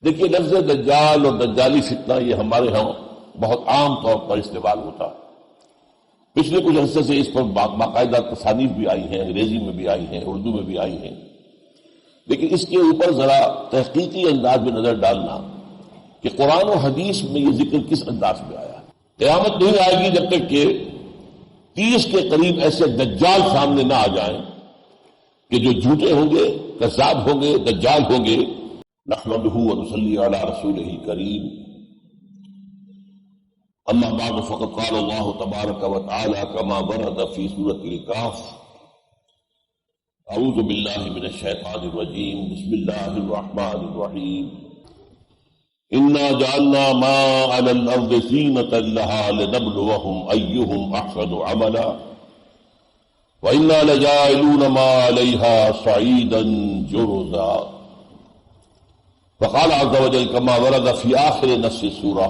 دیکھیے لفظ دجال اور دجالی فتنہ یہ ہمارے ہاں بہت عام طور پر استعمال ہوتا ہے. پچھلے کچھ عرصے سے اس پر باقاعدہ تصانیف بھی آئی ہیں، انگریزی میں بھی آئی ہیں، اردو میں بھی آئی ہیں. لیکن اس کے اوپر ذرا تحقیقی انداز میں نظر ڈالنا کہ قرآن و حدیث میں یہ ذکر کس انداز میں آیا. قیامت نہیں آئے گی جب تک کہ 30 کے قریب ایسے دجال سامنے نہ آ جائیں کہ جو جھوٹے ہوں گے، کذاب ہوں گے، دجال ہوں گے. نحمدہ ونصلی علی رسولہ کریم. اما بعد فقد قال اللہ تبارک وتعالی كما ورد فی سورۃ الکہف. اعوذ باللہ من الشیطان الرجیم. بسم اللہ الرحمن الرحیم. انا جعلنا ما على الارض زینۃ لها لنبلوهم ایہم احسن عملا وانا لجاعلون ما علیها صعیدا جرزا. وقال عز وجل كما ورد في آخر نص السورة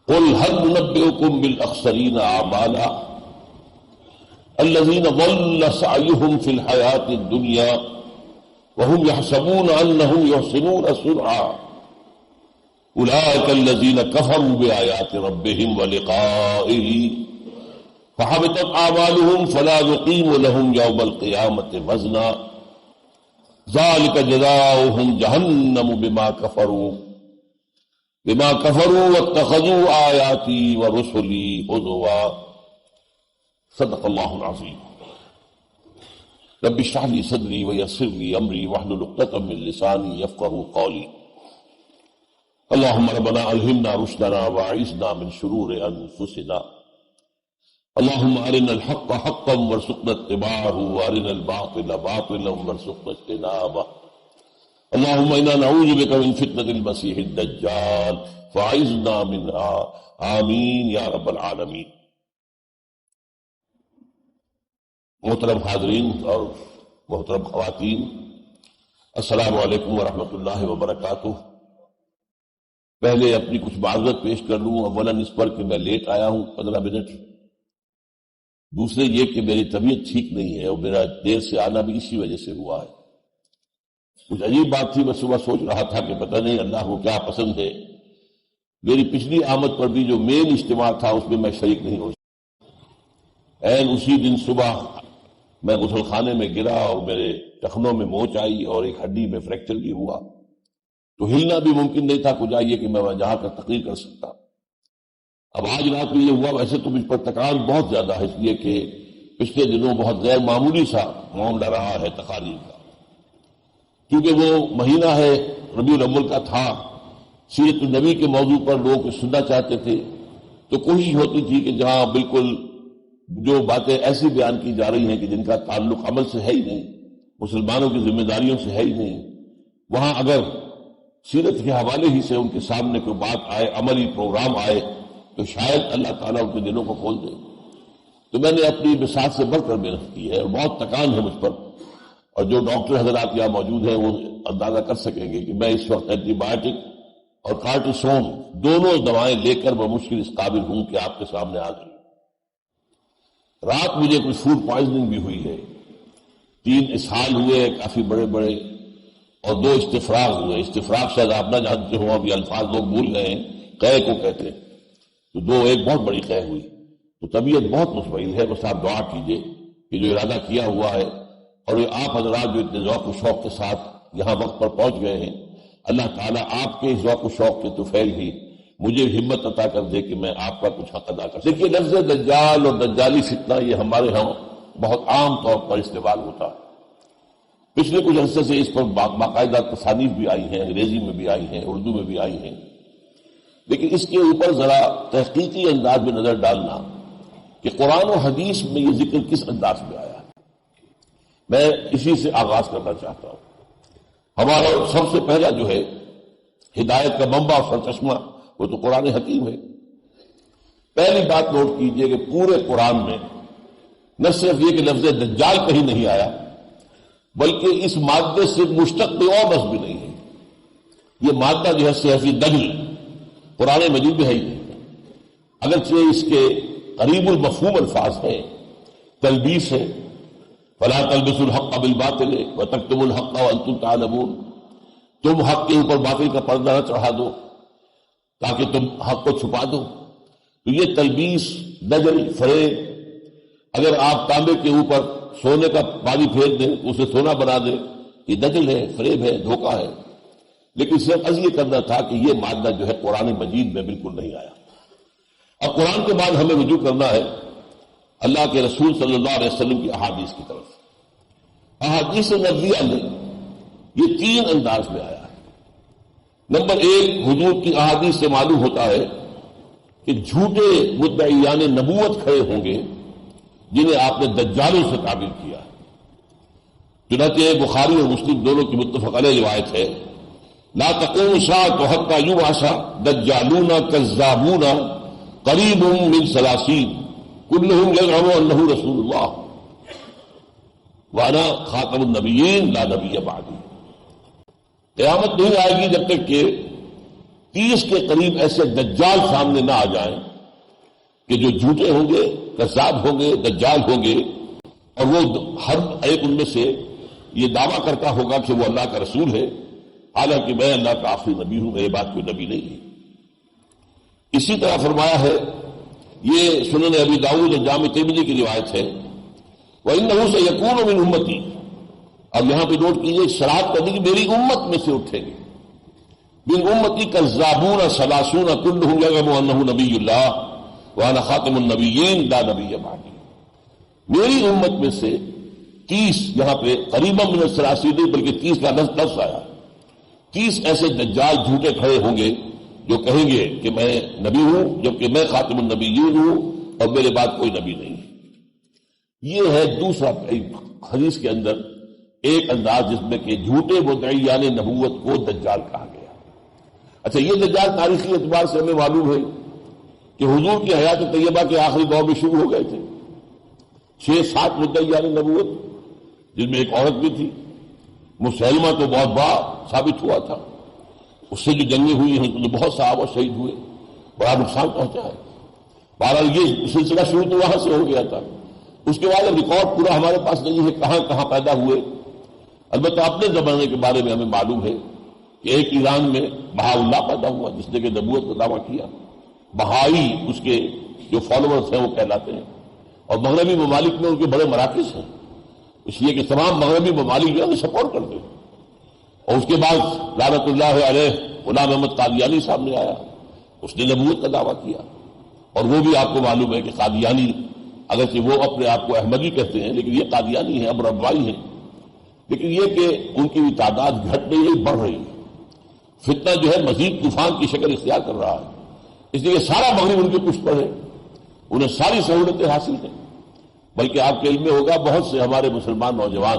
قل هل ننبئكم بالأخسرين أعمالا الذين ضل سعيهم في الحياة الدنيا وهم يحسبون أنهم يحسنون صنعا أولئك الذين كفروا بآيات ربهم ولقائه فحبطت أعمالهم فلا نقيم لهم يوم القيامة وزنا ذلك جزاؤهم جہنم بما كفروا واتخذوا آیاتی ورسلی ہزوا. صدق اللہ العظیم. رب اشرح لي صدری ويسر لي امری واحلل عقدۃ من لسانی يفقهوا قولی. اللهم ربنا الہمنا رشدنا واعذنا من شرور انفسنا. اللهم ارنا الحق حقا وارزقنا اتباعه وارنا الباطل باطلا وارزقنا اجتنابه. اللهم انا نعوذ بك من فتنة المسيح الدجال فاعذنا منها آمین یا رب العالمین. محترم حاضرین اور محترم خواتین، السلام علیکم ورحمۃ اللہ وبرکاتہ. پہلے اپنی کچھ معذرت پیش کر لوں. اولاً اس پر کہ میں لیٹ آیا ہوں 15 منٹ. دوسرے یہ کہ میری طبیعت ٹھیک نہیں ہے اور میرا دیر سے آنا بھی اسی وجہ سے ہوا ہے. کچھ عجیب بات تھی. میں صبح سوچ رہا تھا کہ پتہ نہیں اللہ کو کیا پسند ہے. میری پچھلی آمد پر بھی جو مین اجتماع تھا اس میں میں شریک نہیں ہو سکتا. عین اسی دن صبح میں غسل خانے میں گرا اور میرے ٹخنوں میں موچ آئی اور ایک ہڈی میں فریکچر بھی ہوا. تو ہلنا بھی ممکن نہیں تھا. کچھ آئیے کہ میں جہاں کر تقریر کر سکتا. اب آج رات میں یہ ہوا. ویسے تو مجھ پر تکرار بہت زیادہ ہے، اس لیے کہ پچھلے دنوں بہت غیر معمولی سا معاملہ رہا ہے تقاریر کا. کیونکہ وہ مہینہ ہے ربیع الاول کا تھا، سیرت النبی کے موضوع پر لوگ سننا چاہتے تھے، تو کوشش ہوتی تھی کہ جہاں بالکل جو باتیں ایسی بیان کی جا رہی ہیں کہ جن کا تعلق عمل سے ہے ہی نہیں، مسلمانوں کی ذمہ داریوں سے ہے ہی نہیں، وہاں اگر سیرت کے حوالے ہی سے ان کے سامنے کوئی بات آئے، عملی پروگرام آئے، تو شاید اللہ تعالیٰ ان کے دلوں کو کھول دے. تو میں نے اپنی بساط سے بڑھ کر محنت کی ہے اور بہت تکان ہے مجھ پر. اور جو ڈاکٹر حضرات یہاں موجود ہیں وہ اندازہ کر سکیں گے کہ میں اس وقت اینٹی بایوٹک اور کارٹیسون دونوں دوائیں لے کر بمشکل اس قابل ہوں کہ آپ کے سامنے آ جاؤں. رات مجھے کچھ فوڈ پوائزننگ بھی ہوئی ہے. 3 اسہال ہوئے کافی بڑے بڑے اور 2 استفراغ ہوئے. استفراغ شاید آپ نہ جانتے ہوں، ابھی الفاظ لوگ بھول گئے ہیں، قے کو کہتے ہیں. تو ایک بہت بڑی قے ہوئی. تو طبیعت بہت مطمئن ہے. بس آپ دعا کیجئے کہ جو ارادہ کیا ہوا ہے اور یہ آپ حضرات جو اتنے ذوق و شوق کے ساتھ یہاں وقت پر پہنچ گئے ہیں، اللہ تعالیٰ آپ کے ذوق و شوق کے طفیل ہی مجھے ہمت عطا کر دے کہ میں آپ کا کچھ حق ادا کر سکوں. دیکھیے لفظ دجال اور دجالی فتنہ یہ ہمارے ہاں بہت عام طور پر استعمال ہوتا ہے. پچھلے کچھ عرصے سے اس پر باقاعدہ تصانیف بھی آئی ہیں، انگریزی میں بھی آئی ہیں، اردو میں بھی آئی ہیں. لیکن اس کے اوپر ذرا تحقیقی انداز میں نظر ڈالنا کہ قرآن و حدیث میں یہ ذکر کس انداز میں آیا ہے. میں اسی سے آغاز کرنا چاہتا ہوں. ہمارا سب سے پہلا جو ہے ہدایت کا منبع اور سرچشمہ وہ تو قرآن حکیم ہے. پہلی بات نوٹ کیجئے کہ پورے قرآن میں نہ صرف یہ کہ لفظ دجال کہیں نہیں آیا، بلکہ اس مادے سے مشتق کوئی اور لفظ بھی نہیں ہے. یہ مادہ جو ہے صحفی دجل قرآن مجید میں ہے ہی نہیں. اگرچہ اس کے قریب المفہوم الفاظ ہیں، تلبیس ہے، فلا تلبسوا الحق بالباطل وتکتموا الحق وانتم تعلمون. تم حق کے اوپر باطل کا پردہ نہ چڑھا دو تاکہ تم حق کو چھپا دو. تو یہ تلبیس، دجل، فریب، اگر آپ تانبے کے اوپر سونے کا پانی پھیر دیں اسے سونا بنا دیں، یہ دجل ہے، فریب ہے، دھوکہ ہے. لیکن صرف عرض یہ کرنا تھا کہ یہ مادہ جو ہے قرآن مجید میں بالکل نہیں آیا. اب قرآن کے بعد ہمیں رجوع کرنا ہے اللہ کے رسول صلی اللہ علیہ وسلم کی احادیث کی طرف. احادیث نبویہ میں یہ 3 انداز میں آیا ہے. نمبر 1، حضور کی احادیث سے معلوم ہوتا ہے کہ جھوٹے مدعیان نبوت کھڑے ہوں گے جنہیں آپ نے دجالوں سے تعبیر کیا ہے. چنانچہ بخاری اور مسلم دونوں کی متفق علیہ روایت ہے، لا تقوم الساعة حتى يبعث دجالون كذابون قریب من 30 كلهم يزعم انه رسول الله وانا خاتم النبیین لا نبی بعدی. قیامت نہیں آئے گی جب تک کہ 30 کے قریب ایسے دجال سامنے نہ آ جائیں کہ جو جھوٹے ہوں گے، کذاب ہوں گے، دجال ہوں گے، اور وہ ہر ایک ان میں سے یہ دعویٰ کرتا ہوگا کہ وہ اللہ کا رسول ہے، حالانکہ میں اللہ کا آخری نبی ہوں، میرے بعد کوئی نبی نہیں ہے. اسی طرح فرمایا ہے، یہ سنن ابی داؤد اور جامع ترمذی کی روایت ہے، وَإِنَّهُ سَيَكُونُ مِنْ أُمَّتِي. اب یہاں پہ نوٹ کیجیے، شراب کرنے کی میری امت میں سے اٹھیں گے، من امتی کذابون 30 كلهم يزعم انه نبی اللہ وانا خاتم النبیین لا نبی بعدی. میری امت میں سے 30، یہاں پہ قریبا من 30 نہیں بلکہ 30 کا لفظ آیا، 30 ایسے دجال جھوٹے کھڑے ہوں گے جو کہیں گے کہ میں نبی ہوں جبکہ میں خاتم النبیین ہوں اور میرے بعد کوئی نبی نہیں. یہ ہے دوسرا حدیث کے اندر ایک انداز جس میں کہ جھوٹے مدعیان نبوت کو دجال کہا گیا. اچھا، یہ دجال تاریخی اعتبار سے ہمیں معلوم ہے کہ حضور کی حیات طیبہ کے آخری دور میں شروع ہو گئے تھے. 6-7 مدعیان نبوت، جن میں ایک عورت بھی تھی. مسلمہ تو بہت بڑا ثابت ہوا تھا، اس سے جو جنگیں ہوئی ہیں تو بہت صحابہ شہید ہوئے، بڑا نقصان پہنچا ہے. بہرحال یہ سلسلہ شروع تو وہاں سے ہو گیا تھا. اس کے بعد اب ریکارڈ پورا ہمارے پاس نہیں ہے کہاں کہاں پیدا ہوئے. البتہ اپنے زمانے کے بارے میں ہمیں معلوم ہے کہ ایک ایران میں بہا اللہ پیدا ہوا جس نے کہ نبوت کا دعویٰ کیا. بہائی اس کے جو فالوورز ہیں وہ کہلاتے ہیں، اور مغربی ممالک میں ان کے بڑے مراکز ہیں، اس لیے کہ تمام مغربی ممالک جو ہے سپورٹ کرتے ہیں. اور اس کے بعد لعنت اللہ علیہ غلام احمد قادیانی سامنے آیا، اس نے نبوت کا دعویٰ کیا. اور وہ بھی آپ کو معلوم ہے کہ قادیانی اگرچہ وہ اپنے آپ کو احمدی کہتے ہیں لیکن یہ قادیانی ہیں، اب ربوائی ہیں. لیکن یہ کہ ان کی بھی تعداد گھٹ نہیں رہی، بڑھ رہی ہے. فتنہ جو ہے مزید طوفان کی شکل اختیار کر رہا ہے. اس لیے سارا مغرب ان کے پشت پر ہے، انہیں ساری سہولتیں حاصل ہیں. بلکہ آپ کے علم میں ہوگا بہت سے ہمارے مسلمان نوجوان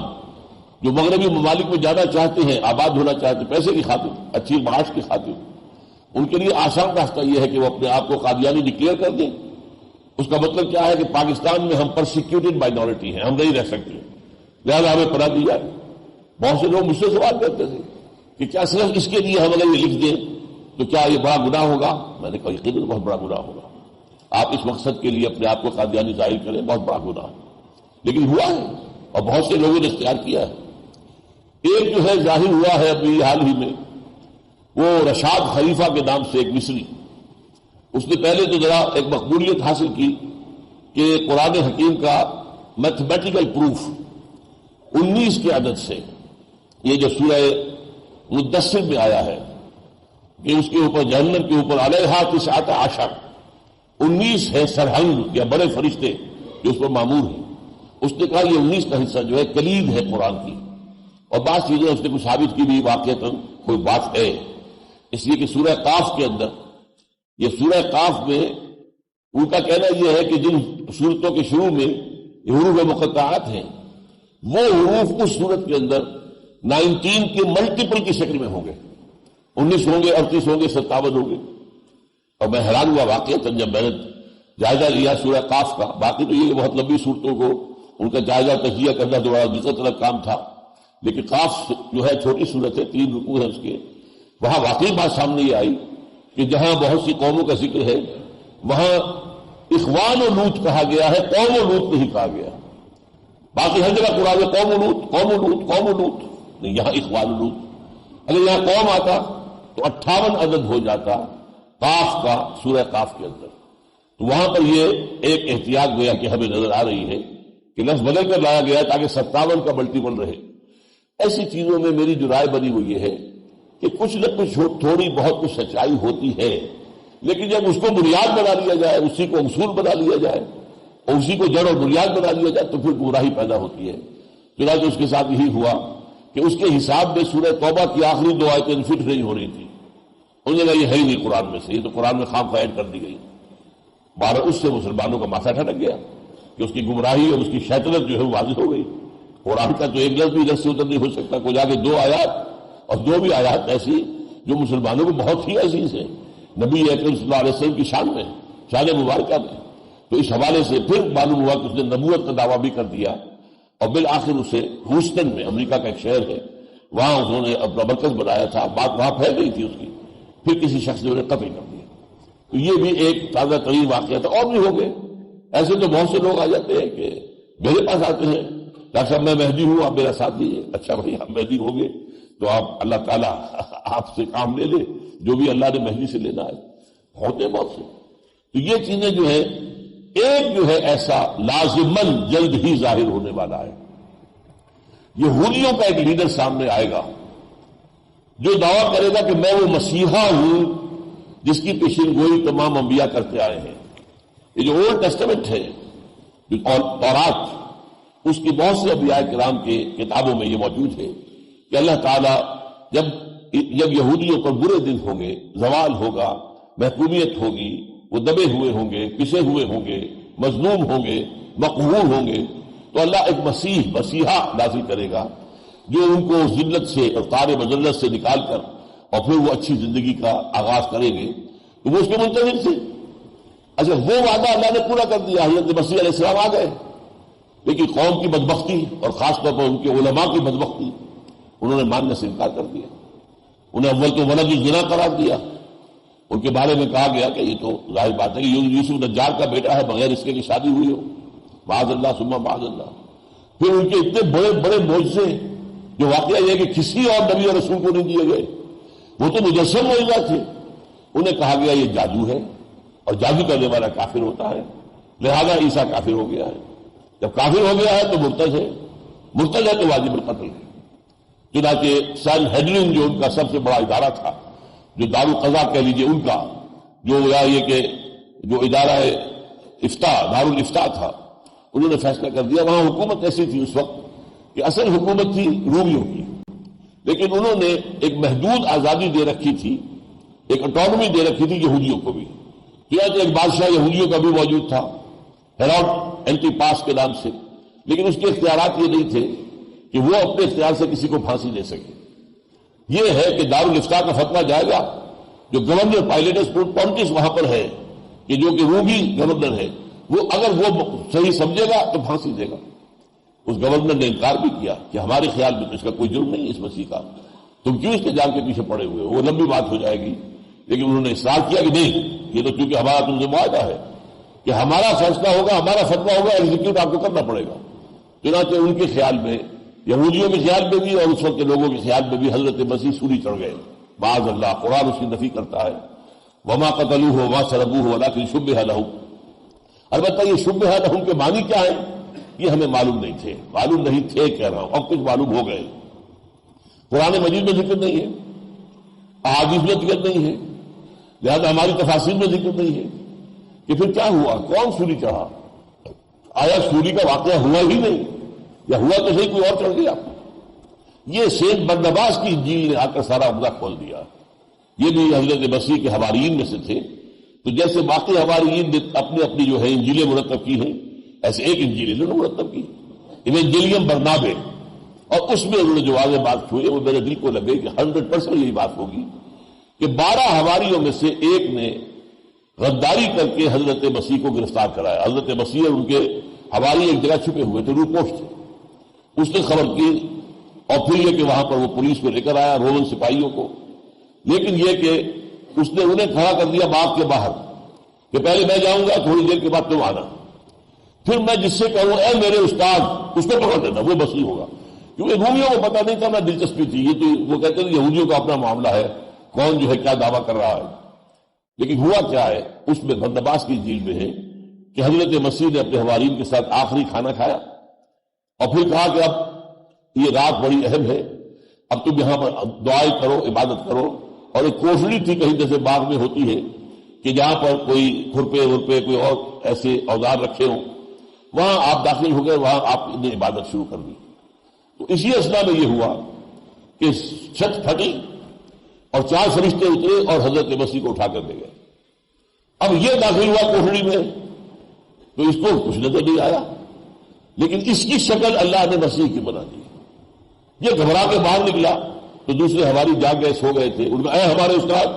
جو مغربی ممالک میں جانا چاہتے ہیں، آباد ہونا چاہتے ہیں پیسے کی خاطر، اچھی معاش کی خاطر، ان کے لیے آسان راستہ یہ ہے کہ وہ اپنے آپ کو قادیانی ڈکلیئر کر دیں. اس کا مطلب کیا ہے کہ پاکستان میں ہم پرسیکیوٹڈ مائنورٹی ہیں، ہم نہیں رہ سکتے، لہذا ہمیں پناہ دی جائے. بہت سے لوگ مجھ سے سوال کرتے تھے کہ کیا صرف اس کے لیے ہم اگر یہ لکھ دیں تو کیا یہ بڑا گناہ ہوگا؟ میں نے کہا یقیناً بہت بڑا گناہ ہوگا. آپ اس مقصد کے لیے اپنے آپ کو قادیانی ظاہر کریں، بہت بڑا گناہ، لیکن ہوا ہے اور بہت سے لوگوں نے اختیار کیا ہے. ایک جو ہے ظاہر ہوا ہے ابھی حال ہی میں، وہ رشاد خلیفہ کے نام سے ایک مصری، اس نے پہلے تو ذرا ایک مقبولیت حاصل کی کہ قرآن حکیم کا میتھمیٹیکل پروف 19 کے عدد سے، یہ جو سورہ مدثر میں آیا ہے کہ اس کے اوپر جہنم کے اوپر علیہا 19 19 ہے سرہنگ یا بڑے فرشتے جو اس پر معمور ہیں. اس نے کہا یہ 19 کا حصہ جو ہے کلید ہے قرآن کی، اور بعض چیزیں اس نے کچھ ثابت کی بھی واقعتاً کوئی بات ہے. اس لیے کہ سورہ قاف کے اندر، یہ سورہ قاف میں ان کا کہنا یہ ہے کہ جن صورتوں کے شروع میں حروف مقطعات ہیں وہ حروف اس صورت کے اندر 19 کے ملٹیپل کی شکل میں ہوں گے، 19 ہوں گے، 38 ہوں گے، 57 ہوں گے. اور میں حیران ہوا واقعتاً جب میں نے جائزہ لیا سورہ قاف کا. باقی تو یہ بہت لمبی صورتوں کو ان کا جائزہ تجزیہ کرنا تو بڑا دقت والا کام تھا، لیکن قاف جو ہے چھوٹی صورت ہے، 3 رکوع ہیں اس کے. وہاں واقعی بات سامنے یہ آئی کہ جہاں بہت سی قوموں کا ذکر ہے وہاں اخوان و لوط کہا گیا ہے، قوم و لوط نہیں کہا گیا. باقی ہر جگہ قرآن میں قوم و لوط، قوم و لوط، قوم و لوط نہیں، یہاں اخوان و لوط. اگر یہاں قوم آتا تو 58 عدد ہو جاتا قاف کا سورہ قاف کے اندر. تو وہاں پر یہ ایک احتیاط گویا کہ ہمیں نظر آ رہی ہے کہ لفظ بدل کر لایا گیا تاکہ 57 کا ملٹیپل رہے. ایسی چیزوں میں میری جو رائے بنی ہوئی ہے کہ کچھ نہ کچھ تھوڑی بہت کچھ سچائی ہوتی ہے، لیکن جب اس کو بنیاد بنا لیا جائے، اسی کو اصول بنا لیا جائے اور اسی کو جڑ اور بنیاد بنا لیا جائے تو پھر گمراہی پیدا ہوتی ہے. چنانچہ اس کے ساتھ یہی ہوا کہ اس کے حساب میں سورہ توبہ کی آخری 2 آیتیں فٹ نہیں ہو رہی تھی. انہوں نے کہا یہ ہے ہی نہیں قرآن میں سے، یہ تو قرآن میں خام خواہد کر دی گئی. بارہ اس سے مسلمانوں کا ماتھا ٹھنک گیا کہ اس کی گمراہی اور اس کی شیطنت جو ہے وہ واضح ہو گئی. قرآن کا تو ایک لفظ بھی رس سے اتر نہیں ہو سکتا، کوئی جا کے 2 آیات اور 2 بھی آیات ایسی جو مسلمانوں کو بہت ہی عزیز ہے نبی اکرم صلی اللہ علیہ وسلم کی شان میں، شان مبارکہ میں. تو اس حوالے سے پھر معلوم ہوا کہ اس نے نبوت کا دعویٰ بھی کر دیا اور بالآخر اسے ہیوسٹن میں، امریکہ کا ایک شہر ہے، وہاں انہوں نے اپنا مرکز بنایا تھا. بات وہاں پھیل گئی تھی اس کی، پھر کسی شخص نے انہیں قتل کر دیا. تو یہ بھی ایک تازہ ترین واقعہ تھا. اور بھی ہو گئے ایسے. تو بہت سے لوگ آ جاتے ہیں کہ میرے پاس آتے ہیں، ڈاکٹر صاحب میں مہدی ہوں، آپ میرا ساتھ دیجیے. اچھا بھائی آپ مہدی ہو گے تو آپ اللہ تعالیٰ آپ سے کام لے لے، جو بھی اللہ نے مہدی سے لینا ہے. ہوتے بہت سے. تو یہ چیزیں جو ہے ایک جو ہے ایسا لازماً جلد ہی ظاہر ہونے والا ہے. یہودیوں کا ایک لیڈر سامنے آئے گا جو دعویٰ کرے گا کہ میں وہ مسیحا ہوں جس کی پیشین گوئی تمام انبیاء کرتے آئے ہیں. یہ جو اولڈ ٹیسٹمنٹ ہے تورات، اس کی بہت سے انبیاء کرام کے کتابوں میں یہ موجود ہے کہ اللہ تعالیٰ جب یہودیوں پر برے دن ہوں گے، زوال ہوگا، محکومیت ہوگی، وہ دبے ہوئے ہوں گے، پسے ہوئے ہوں گے، مظلوم ہوں گے، مقہور ہوں گے، تو اللہ ایک مسیحا نازل کرے گا جو ان کو ذلت سے اور طار مذلت سے نکال کر اور پھر وہ اچھی زندگی کا آغاز کریں گے. تو وہ اس کے منتظر تھے. اچھا وہ وعدہ اللہ نے پورا کر دیا، حضرت مسیح علیہ السلام آ گئے. لیکن قوم کی بدبختی اور خاص طور پر ان کے علماء کی بدبختی، انہوں نے ماننے سے انکار کر دیا. انہیں اول تو ولد الزنا قرار دیا. ان کے بارے میں کہا گیا کہ یہ تو ظاہر بات ہے کہ یوسف نجار کا بیٹا ہے، بغیر اس کے کی شادی ہوئی ہو. معاذ اللہ ثم معاذ اللہ. پھر ان کے اتنے بڑے بڑے معجزے جو واقعہ یہ کہ کسی اور نبی اور رسول کو نہیں دیے گئے، وہ تو مجسم معجزات تھے. انہیں کہا گیا یہ جادو ہے اور جادو کرنے والا کافر ہوتا ہے، لہذا عیسیٰ کافر ہو گیا ہے. جب کافر ہو گیا ہے تو مرتد ہے، مرتد ہے تو واجب القتل ہے. چنانچہ سن ہیڈرن جو ان کا سب سے بڑا ادارہ تھا، جو دارالقضاء کہہ لیجئے ان کا، جو یا یہ کہ جو ادارہ افتاء دارالفتاء تھا، انہوں نے فیصلہ کر دیا. وہاں حکومت ایسی تھی اس وقت کہ اصل حکومت تھی رومیوں کی، لیکن انہوں نے ایک محدود آزادی دے رکھی تھی، ایک اٹانومی دے رکھی تھی یہودیوں کو بھی. ایک بادشاہ یہودیوں کا بھی موجود تھا ہیروڈ اینٹی پاس کے نام سے، لیکن اس کے اختیارات یہ نہیں تھے کہ وہ اپنے اختیار سے کسی کو پھانسی دے سکے. یہ ہے کہ دارالفتاء کا فتویٰ جائے گا، جو گورنر پائلیٹس پونٹس وہاں پر ہے کہ جو کہ رومی گورنر ہے، وہ اگر وہ صحیح سمجھے گا تو پھانسی دے گا. اس گورنر نے انکار بھی کیا کہ ہمارے خیال میں تو اس کا کوئی جرم نہیں ہے اس مسیح کا، تم کیوں اس کے جان کے پیچھے پڑے ہوئے ہو. وہ لمبی بات ہو جائے گی، لیکن انہوں نے اصرار کیا کہ نہیں، یہ تو چونکہ ہمارا تم سے معاہدہ ہے کہ ہمارا فیصلہ ہوگا، ہمارا فتویٰ ہوگا، ایگزیکیوٹ آپ کو کرنا پڑے گا. چنانچہ ان کے خیال میں، یہودیوں کے خیال میں بھی اور اس وقت کے لوگوں کے خیال میں بھی حضرت مسیح سولی چڑھ گئے. معاذ اللہ، قرآن اس کی نفی کرتا ہے وما قتلوہ وما صلبوہ ولکن شبہ لہم. البتہ یہ شبہ لہم کے معنی کیا ہے یہ ہمیں معلوم نہیں تھے، معلوم نہیں تھے کہہ رہا ہوں، اب کچھ معلوم ہو گئے. قرآن مجید میں ذکر نہیں ہے، احادیث میں ذکر نہیں ہے، لہذا ہماری تفاسیر میں ذکر نہیں ہے کہ پھر کیا ہوا، کون سولی چڑھا. آیا سولی کا واقعہ ہوا ہی نہیں، یا ہوا تو صحیح کوئی اور چڑھ گیا. یہ سینٹ برنباس کی انجیل نے آ کر سارا عمدہ کھول دیا. یہ بھی حضرت مسیح کے حواریین میں سے تھے. تو جیسے باقی حواریین نے اپنی اپنی جو ہے انجیلیں مرتب کی ہیں، ایسے ایک انجیل انہوں نے مرتب کی، ایونجیلیم برنابے، اور اس میں انہوں نے جو واضح بات چھوئی وہ میرے دل کو لگے کہ 100% یہی بات ہوگی کہ 12 حواریوں میں سے ایک نے غداری کر کے حضرت مسیح کو گرفتار کرایا. حضرت مسیح اور ان کے حواری ایک جگہ چھپے ہوئے تھے، روپوش تھے. اس نے خبر کی اور پھر یہ کہ وہاں پر وہ پولیس کو لے کر آیا، رومن سپاہیوں کو. لیکن یہ کہ اس نے انہیں کھڑا کر دیا باغ کے باہر کہ پہلے میں جاؤں گا، تھوڑی دیر کے بعد تم آنا، پھر میں جس سے کہوں اے میرے استاد، اس کو پکڑ دینا، وہ مسیح ہوگا. کیونکہ رومیوں کو پتہ نہیں تھا، نہ دلچسپی تھی، یہ تو وہ کہتے ہیں یہودیوں کا اپنا معاملہ ہے، کون جو ہے کیا دعویٰ کر رہا ہے۔ لیکن ہوا کیا ہے اس میں بندباس کی جیل میں ہے کہ حضرت مسیح نے اپنے حوارین کے ساتھ آخری کھانا کھایا اور پھر کہا کہ اب یہ رات بڑی اہم ہے، اب تم یہاں پر دعائیں کرو، عبادت کرو۔ اور ایک کوٹڑی تھی کہیں جیسے باغ میں ہوتی ہے کہ جہاں پر کوئی کھرپے ورپے کوئی اور ایسے اوزار رکھے ہوں، وہاں آپ داخل ہو گئے، وہاں آپ نے عبادت شروع کر دی۔ تو اسی اثنا میں یہ ہوا کہ چھت پھٹی اور 4 فرشتے اترے اور حضرت مسیح کو اٹھا کر لے گئے۔ اب یہ داخل ہوا کوٹڑی میں تو اس کو کچھ نظر نہیں آیا، لیکن اس کی شکل اللہ نے مسیح کی بنا دی۔ یہ گھبرا کے باہر نکلا تو دوسرے ہماری جاگ گئے، سو گئے تھے، ان میں اے ہمارے استاد،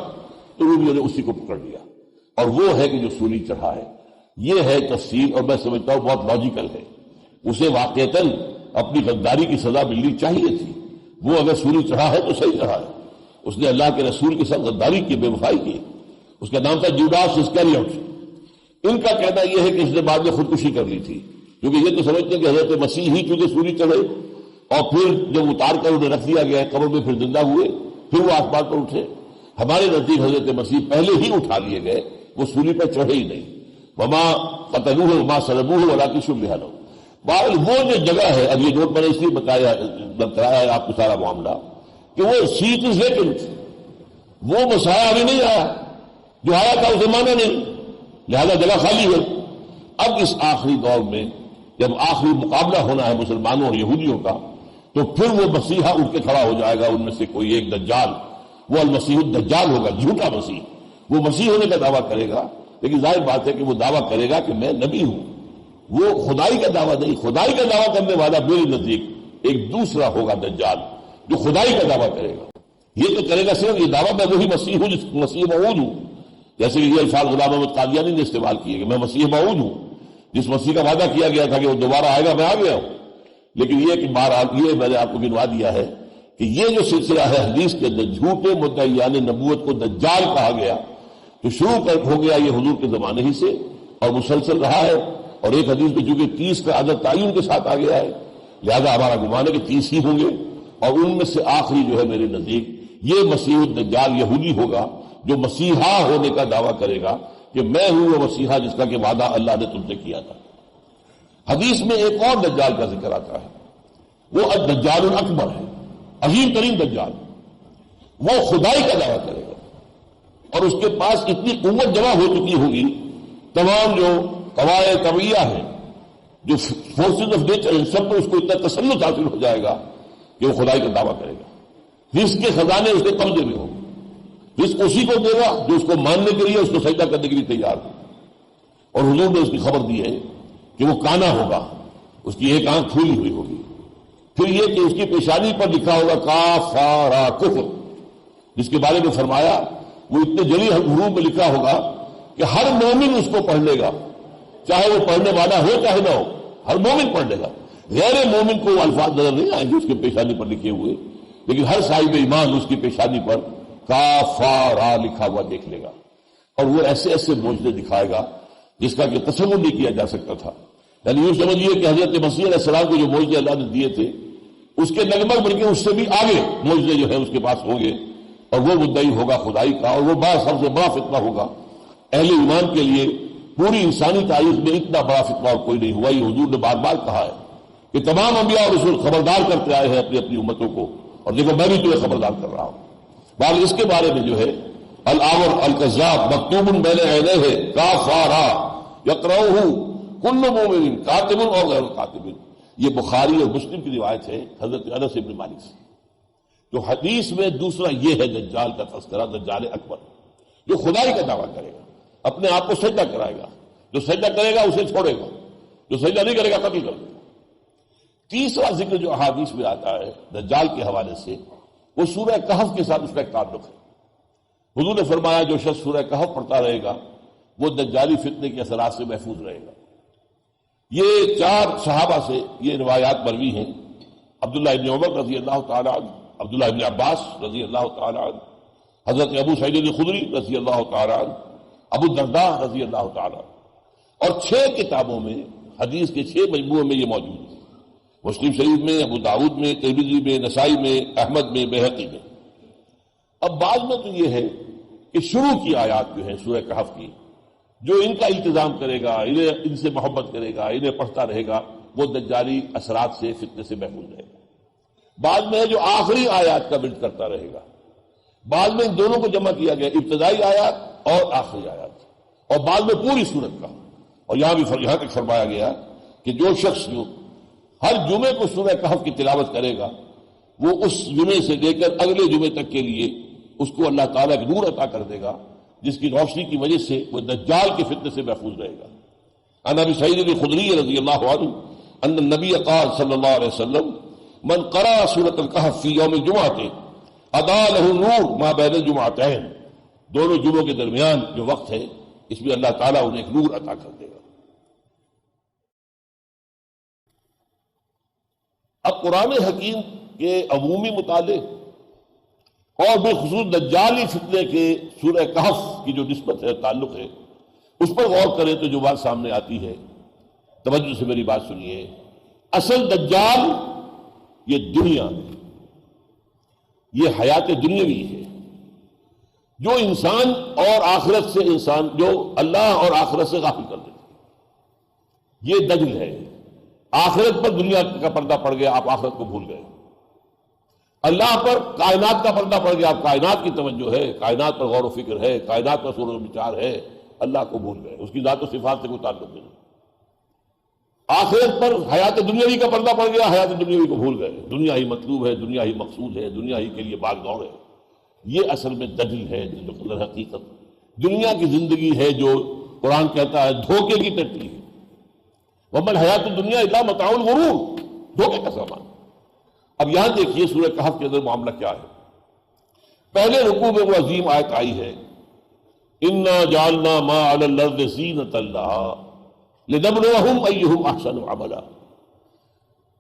تو رومیوں نے اسی کو پکڑ لیا، اور وہ ہے کہ جو سولی چڑھا ہے۔ یہ ہے تفسیر، اور میں سمجھتا ہوں بہت لاجیکل ہے۔ اسے واقعتاً اپنی غداری کی سزا ملنی چاہیے تھی۔ وہ اگر سولی چڑھا ہے تو صحیح چڑھا ہے، اس نے اللہ کے رسول کے ساتھ غداری کی، بے وفائی کی۔ اس کا نام تھا جوڈاس اسکریوٹ۔ ان کا کہنا یہ ہے کہ اس نے بعد میں خودکشی کر لی تھی، کیونکہ یہ تو سمجھتے ہیں کہ حضرت مسیح ہی کیونکہ سولی چڑھے اور پھر جب اتار کر انہیں رکھ دیا گیا قبر میں، پھر زندہ ہوئے، پھر وہ آسمان پر اٹھے۔ ہمارے نزدیک حضرت مسیح پہلے ہی اٹھا لیے گئے، وہ سولی پر چڑھے ہی نہیں۔ وما قتلوہ وما صلبوہ ولکن شبہ لہم۔ بہرحال وہ جو جگہ ہے، اب یہ نوٹ میں نے اس لیے بتایا ہے آپ کو سارا معاملہ کہ وہ سیٹ از ویکنٹ، وہ مسیح ابھی نہیں آیا، جو آیا تھا اسے مانا نہیں، لہذا جگہ خالی ہے۔ اب اس آخری دور میں جب آخری مقابلہ ہونا ہے مسلمانوں اور یہودیوں کا، تو پھر وہ مسیحا اٹھ کے کھڑا ہو جائے گا، ان میں سے کوئی ایک دجال، وہ المسیح الدجال ہوگا، جھوٹا مسیح۔ وہ مسیح ہونے کا دعویٰ کرے گا، لیکن ظاہر بات ہے کہ وہ دعویٰ کرے گا کہ میں نبی ہوں، وہ خدائی کا دعویٰ نہیں۔ خدائی کا دعویٰ کرنے والا میرے نزدیک ایک دوسرا ہوگا دجال، جو خدائی کا دعویٰ کرے گا۔ یہ تو کرے گا صرف یہ دعویٰ میں وہی مسیح ہوں جس مسیح موعود ہوں، جیسے کہ یہ الفاظ غلام احمد قادیانی نے استعمال کیے کہ میں مسیح موعود ہوں، جس مسیح کا وعدہ کیا گیا تھا کہ وہ دوبارہ آئے گا، میں آ گیا ہوں۔ لیکن یہ کہ بہرحال یہ میں نے آپ کو گنوا دیا ہے کہ یہ جو سلسلہ ہے حدیث کے اندر جھوٹے مدعیان نبوت کو دجال کہا گیا، تو شروع ہو گیا یہ حضور کے زمانے ہی سے اور مسلسل رہا ہے۔ اور ایک حدیث میں چونکہ 30 کا عدد تعین کے ساتھ آ گیا ہے، لہذا ہمارا گمان ہے کہ 30 ہی ہوں گے، اور ان میں سے آخری جو ہے میرے نزدیک یہ مسیح الدجال یہودی ہوگا، جو مسیحا ہونے کا دعویٰ کرے گا کہ میں ہوں وہ مسیحا جس کا کہ وعدہ اللہ نے تم سے کیا تھا۔ حدیث میں ایک اور دجال کا ذکر آتا ہے، وہ الدجال الاکبر ہے، عظیم ترین دجال۔ وہ خدائی کا دعویٰ کرے گا اور اس کے پاس اتنی قوت جمع ہو چکی ہوگی، تمام جو قواعد طبیعہ ہیں، جو فورسز آف نیچر، ان سب پر اس کو اتنا تسلط حاصل ہو جائے گا کہ وہ خدائی کا دعویٰ کرے گا۔ رزق کے خزانے اس کے قبضے میں ہوں، رزق اسی کو دے گا جو اس کو ماننے کے لیے، اس کو سجدہ کرنے کے لیے تیار ہو۔ اور حضور نے اس کی خبر دی ہے کہ وہ کانا ہوگا، اس کی ایک آنکھ کھلی ہوئی ہوگی۔ پھر یہ کہ اس کی پیشانی پر لکھا ہوگا کافارا کفر، جس کے بارے میں فرمایا وہ اتنے جلی حروف میں لکھا ہوگا کہ ہر مومن اس کو پڑھ لے گا، چاہے وہ پڑھنے والا ہو چاہے نہ ہو، ہر مومن پڑھ لے گا۔ غیر مومن کو وہ الفاظ نظر نہیں آئیں گے اس کے پیشانی پر لکھے ہوئے، لیکن ہر صاحب ایمان اس کی پیشانی پر کافارا لکھا ہوا دیکھ لے گا، اور وہ ایسے ایسے معجزے دکھائے گا جس کا کہ تصور نہیں کیا جا سکتا تھا۔ یعنی یوں سمجھیے کہ حضرت مسیح علیہ السلام کو جو معجزے اللہ نے دیے تھے، اس کے لگ بلکہ اس سے بھی آگے معجزے جو ہے اس کے پاس ہوں گے، اور وہ مدعی ہوگا خدائی کا، اور وہ سب سے بڑا فتنہ ہوگا اہل ایمان کے لیے۔ پوری انسانی تاریخ میں اتنا بڑا فتنہ اور کوئی نہیں ہوا۔ یہ حضور نے بار بار کہا ہے کہ تمام انبیاء اور رسول خبردار کرتے آئے ہیں اپنی اپنی امتوں کو، اور دیکھو میں بھی تمہیں خبردار کر رہا ہوں۔ بال اس کے بارے میں جو ہے الآور الکذاب مکتوب بین عینیہ کافارا یقرؤہ کل مومن کاتب اور غیر کاتب، یہ بخاری اور مسلم کی روایت ہے حضرت انس بن مالک سے۔ جو حدیث میں دوسرا یہ ہے دجال کا تذکرہ، دجال اکبر، جو خدائی کا دعویٰ کرے گا، اپنے آپ کو سجدہ کرائے گا، جو سجدہ کرے گا اسے چھوڑے گا، جو سجدہ نہیں کرے گا قتل کر دے گا۔ تیسرا ذکر جو احادیث میں آتا ہے دجال کے حوالے سے، وہ سورہ کہف کے ساتھ اس کا ایک تعلق ہے۔ حضور نے فرمایا جو شخص سورہ کہف پڑھتا رہے گا وہ دجالی فتنے کے اثرات سے محفوظ رہے گا۔ یہ 4 صحابہ سے یہ روایات مروی ہیں، عبداللہ ابن عمر رضی اللہ تعالیٰ عنہ، عبداللہ ابن عباس رضی اللہ تعالیٰ عنہ، حضرت ابو سعید الخدری رضی اللہ تعالیٰ عنہ، ابو الدرداء رضی اللہ تعالیٰ عنہ، اور 6 کتابوں میں حدیث کے 6 مجموعوں میں یہ موجود ہے۔ مسلم شریف میں، ابو داؤد میں، ترمذی میں، نسائی میں، احمد میں، بیہقی میں۔ اب بعض میں تو یہ ہے کہ شروع کی آیات جو ہیں سورہ کہف کی، جو ان کا التزام کرے گا، ان سے محبت کرے گا، انہیں پڑھتا رہے گا، وہ دجالی اثرات سے، فتنے سے محفوظ رہے گا۔ بعد میں ہے جو آخری آیات کا ورد کرتا رہے گا۔ بعد میں ان دونوں کو جمع کیا گیا، ابتدائی آیات اور آخری آیات، اور بعد میں پوری سورت کا۔ اور یہاں تک فرمایا گیا کہ جو شخص جو ہر جمعے کو سورہ کہف کی تلاوت کرے گا، وہ اس جمعے سے لے کر اگلے جمعے تک کے لیے اس کو اللہ تعالیٰ ایک نور عطا کر دے گا، جس کی روشنی کی وجہ سے وہ دجال کے فتنے سے محفوظ رہے گا۔ عن ابی سعید الخدری رضی اللہ عنہ ان النبی قال صلی اللہ علیہ وسلم من قرأ سورۃ الکہف فی یوم الجمعۃ اضاء له نور ما بین الجمعتین، دونوں جمعوں کے درمیان جو وقت ہے اس میں اللہ تعالیٰ انہیں ایک نور عطا کر دے گا۔ اب قرآن حکیم کے عمومی مطالعے اور بالخصوص دجالی فتنے کے سورہ کہف کی جو نسبت ہے، تعلق ہے، اس پر غور کریں تو جو بات سامنے آتی ہے، توجہ سے میری بات سنیے۔ اصل دجال یہ دنیا ہے، یہ حیات دنیاوی ہے، جو انسان اور آخرت سے، انسان جو اللہ اور آخرت سے غافل کر دیتے، یہ دجل ہے۔ آخرت پر دنیا کا پردہ پڑ گیا، آپ آخرت کو بھول گئے۔ اللہ پر کائنات کا پردہ پڑ گیا، آپ کائنات کی توجہ ہے، کائنات پر غور و فکر ہے، کائنات پر سوچ و بچار ہے، اللہ کو بھول گئے، اس کی ذات و صفات سے کوئی تعلق نہیں۔ آخرت پر حیات دنیاوی کا پردہ پڑ گیا، حیات دنیاوی کو بھول گئے، دنیا ہی مطلوب ہے، دنیا ہی مقصود ہے، دنیا ہی کے لیے بھاگ دوڑ ہے۔ یہ اصل میں دجل ہے، جو حقیقت دنیا کی زندگی ہے، جو قرآن کہتا ہے دھوکے کی ٹٹی ہے۔ وَمَا الْحَيَاةُ الدُّنْيَا إِلَّا مَتَاعُ الْغُرُورِ، دھوکے کا سامان۔ اب یہاں دیکھیے سورہ کہف کے اندر معاملہ کیا ہے۔ پہلے رکوع میں وہ عظیم آیت آئی ہے، إِنَّا جَعَلْنَا مَا عَلَى الْأَرْضِ زِينَةً لَهَا لِنَبْلُوَهُمْ أَيُّهُمْ أَحْسَنُ عَمَلًا،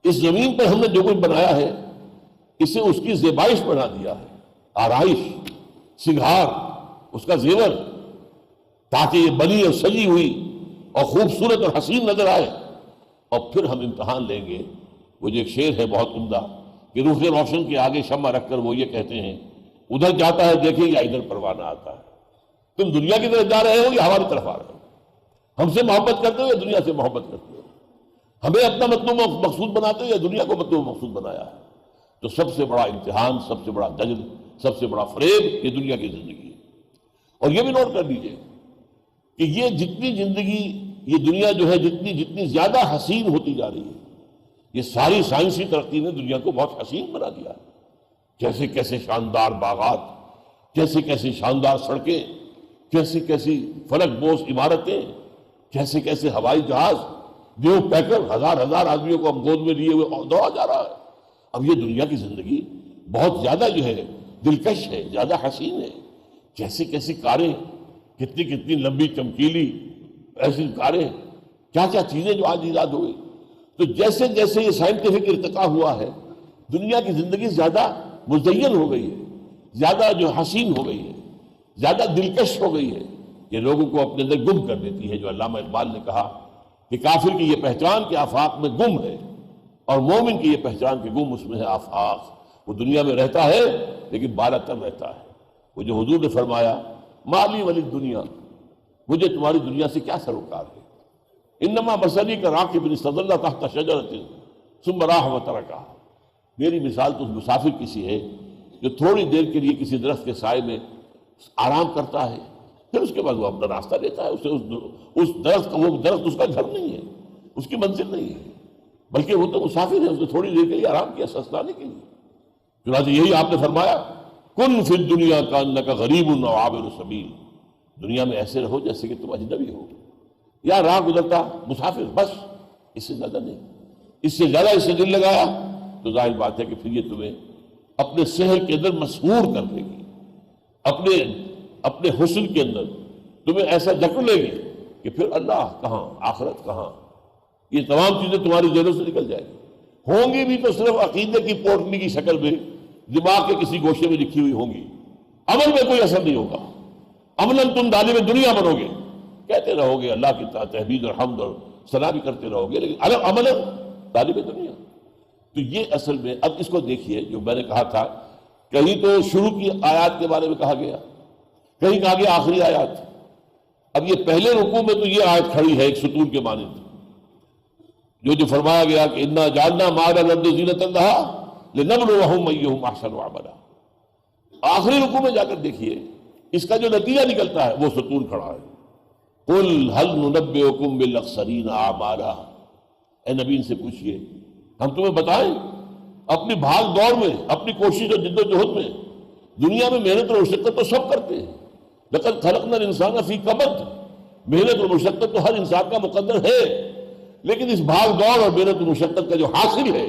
اس زمین پر ہم نے جو کچھ بنایا ہے اسے اس کی زیبائش بنا دیا ہے، آرائش، سنگھار، اس کا زیور، تاکہ یہ بنی اور سجی ہوئی اور خوبصورت اور حسین نظر آئے، اور پھر ہم امتحان لیں گے۔ وہ جو ایک شعر ہے بہت عمدہ کہ روح روشن کے آگے شمع رکھ کر وہ یہ کہتے ہیں، ادھر جاتا ہے دیکھیں یا ادھر پروانہ آتا ہے، تم دنیا کی طرف جا رہے ہو یا ہماری طرف آ رہے ہو، ہم سے محبت کرتے ہو یا دنیا سے محبت کرتے ہو، ہمیں اپنا مطلوب مقصود بناتے ہو یا دنیا کو مطلوب مقصود بنایا ہے۔ تو سب سے بڑا امتحان، سب سے بڑا دجل، سب سے بڑا فریب یہ دنیا کی زندگی ہے۔ اور یہ بھی نوٹ کر لیجئے کہ یہ جتنی زندگی، یہ دنیا جو ہے جتنی زیادہ حسین ہوتی جا رہی ہے، یہ ساری سائنسی ترقی نے دنیا کو بہت حسین بنا دیا ہے۔ کیسے کیسے شاندار باغات، کیسے کیسے شاندار سڑکیں، کیسی کیسی فلک بوس عمارتیں، کیسے کیسے ہوائی جہاز، جو پیکر ہزار آدمیوں کو ہم گود میں لیے ہوئے دوڑا جا رہا ہے۔ اب یہ دنیا کی زندگی بہت زیادہ جو ہے دلکش ہے، زیادہ حسین ہے۔ کیسی کیسی کاریں، کتنی لمبی چمکیلی ایسی کاریں، کیا کیا چیزیں جو آج ایجاد ہوئی۔ تو جیسے جیسے یہ سائنٹیفک ارتقا ہوا ہے، دنیا کی زندگی زیادہ مزین ہو گئی ہے، زیادہ جو حسین ہو گئی ہے، زیادہ دلکش ہو گئی ہے۔ یہ لوگوں کو اپنے اندر گم کر دیتی ہے، جو علامہ اقبال نے کہا کہ کافر کی یہ پہچان کے آفاق میں گم ہے، اور مومن کی یہ پہچان کے گم اس میں ہے آفاق۔ وہ دنیا میں رہتا ہے لیکن بالا تر رہتا ہے۔ وہ جو حضور نے فرمایا مالی ولی دنیا، مجھے تمہاری دنیا سے کیا سروکار ہے، انما مثلی کا راکب استظل تحت شجرۃ ثم راح وترکہ، میری مثال تو مسافر کسی ہے جو تھوڑی دیر کے لیے کسی درخت کے سائے میں آرام کرتا ہے، پھر اس کے بعد وہ اپنا راستہ لیتا ہے۔ اسے اس درخت کا، وہ درخت اس کا گھر نہیں ہے، اس کی منزل نہیں ہے، بلکہ وہ تو مسافر ہے، اس نے تھوڑی دیر کے لیے آرام کیا سنسلانے کے لیے۔ چنانچہ یہی آپ نے فرمایا کن فی الدنیا کانک غریب او عابر سبیل، دنیا میں ایسے رہو جیسے کہ تم اجنبی ہو یا راہ گزرتا مسافر، بس اس سے زیادہ نہیں۔ اس سے زیادہ اس سے دل لگایا تو ظاہر بات ہے کہ پھر یہ تمہیں اپنے سحر کے اندر مسحور کر دے گی، اپنے حسن کے اندر تمہیں ایسا جکڑ لے گی کہ پھر اللہ کہاں، آخرت کہاں، یہ تمام چیزیں تمہاری ذہنوں سے نکل جائیں گی۔ ہوں گی بھی تو صرف عقیدے کی پوٹلی کی شکل میں، دماغ کے کسی گوشے میں لکھی ہوئی ہوں گی، عمل میں کوئی اثر نہیں ہوگا۔ عملاً تم طالب دنیا بنو گے، کہتے رہو گے اللہ کی تحمید اور حمد اور ثنا بھی کرتے رہو گے، لیکن عملاً طالب دنیا۔ تو یہ اصل میں اب اس کو دیکھیے، جو میں نے کہا تھا کہیں تو شروع کی آیات کے بارے میں کہا گیا، کہیں کہا گیا آخری آیات. اب یہ پہلے رکوع میں تو یہ آیت کھڑی ہے ایک ستون کے مانند، جو فرمایا گیا کہ انا جعلنا ما علی الارض زینۃ لها لنبلوہم ایہم احسن عملا. آخری رکوع میں جا کر دیکھیے اس کا جو نتیجہ نکلتا ہے وہ ستون کھڑا ہے. قل هل ننبئکم بالاخسرین اعمالا، اے نبی ان سے پوچھئے ہم تمہیں بتائیں اپنی بھاگ دوڑ میں، اپنی کوشش اور جد و جہد میں، دنیا میں محنت اور مشقت تو سب کرتے ہیں، لقد خلقنا الانسان فی کبد، محنت اور مشقت تو ہر انسان کا مقدر ہے، لیکن اس بھاگ دوڑ اور محنت اور مشقت کا جو حاصل ہے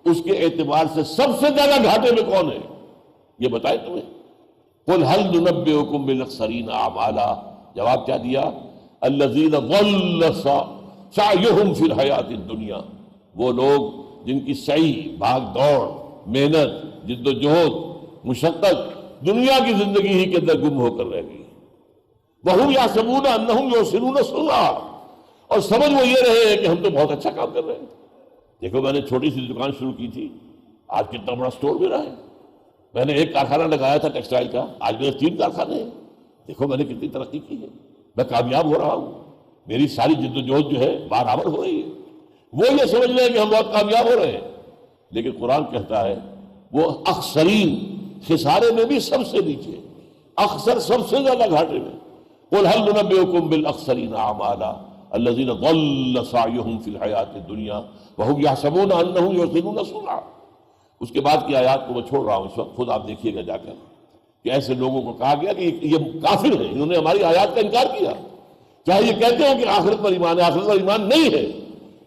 اس کے اعتبار سے سب سے زیادہ گھاٹے میں کون ہے یہ بتائیں تمہیں. قل هل ننبئکم بالاخسرین اعمالا، جواب کیا دیا؟ الذین ضل سعیہم فی الحیات الدنیا، وہ لوگ جن کی سعی، بھاگ دوڑ، محنت، جد و جہد، مشقت دنیا کی زندگی ہی کے اندر گم ہو کر رہ گئی. وَهُمْ يَحْسَبُونَ أَنَّهُمْ يُحْسِنُونَ صُنْعًا، اور سمجھ وہ یہ رہے ہیں کہ ہم تو بہت اچھا کام کر رہے ہیں. دیکھو میں نے چھوٹی سی دکان شروع کی تھی، آج کتنا بڑا سٹور میرا ہے. میں نے ایک کارخانہ لگایا تھا ٹیکسٹائل کا، آج میرے 3 کارخانے ہیں. دیکھو میں نے کتنی ترقی کی ہے، میں کامیاب ہو رہا ہوں، میری ساری جد و جہد جو ہے برابر ہو رہی ہے. وہ یہ سمجھ رہے ہیں کہ ہم بہت کامیاب ہو رہے ہیں، لیکن قرآن کہتا ہے وہ اخسرین، خسارے میں بھی سب سے نیچے، اخسر سب سے زیادہ گھاٹے میں. قل هل ننبئکم بالاخسرین اعمالا الذین ضل سعیہم فی الحیات الدنیا وهم یحسبون انہم یحسنون صنعا. اس کے بعد کی آیات کو میں چھوڑ رہا ہوں اس وقت، خود آپ دیکھیے گا جا کر کہ ایسے لوگوں کو کہا گیا کہ یہ کافر ہیں، انہوں نے ہماری آیات کا انکار کیا، چاہے یہ کہتے ہیں کہ آخرت پر ایمان ہے. آخرت پر ایمان نہیں ہے،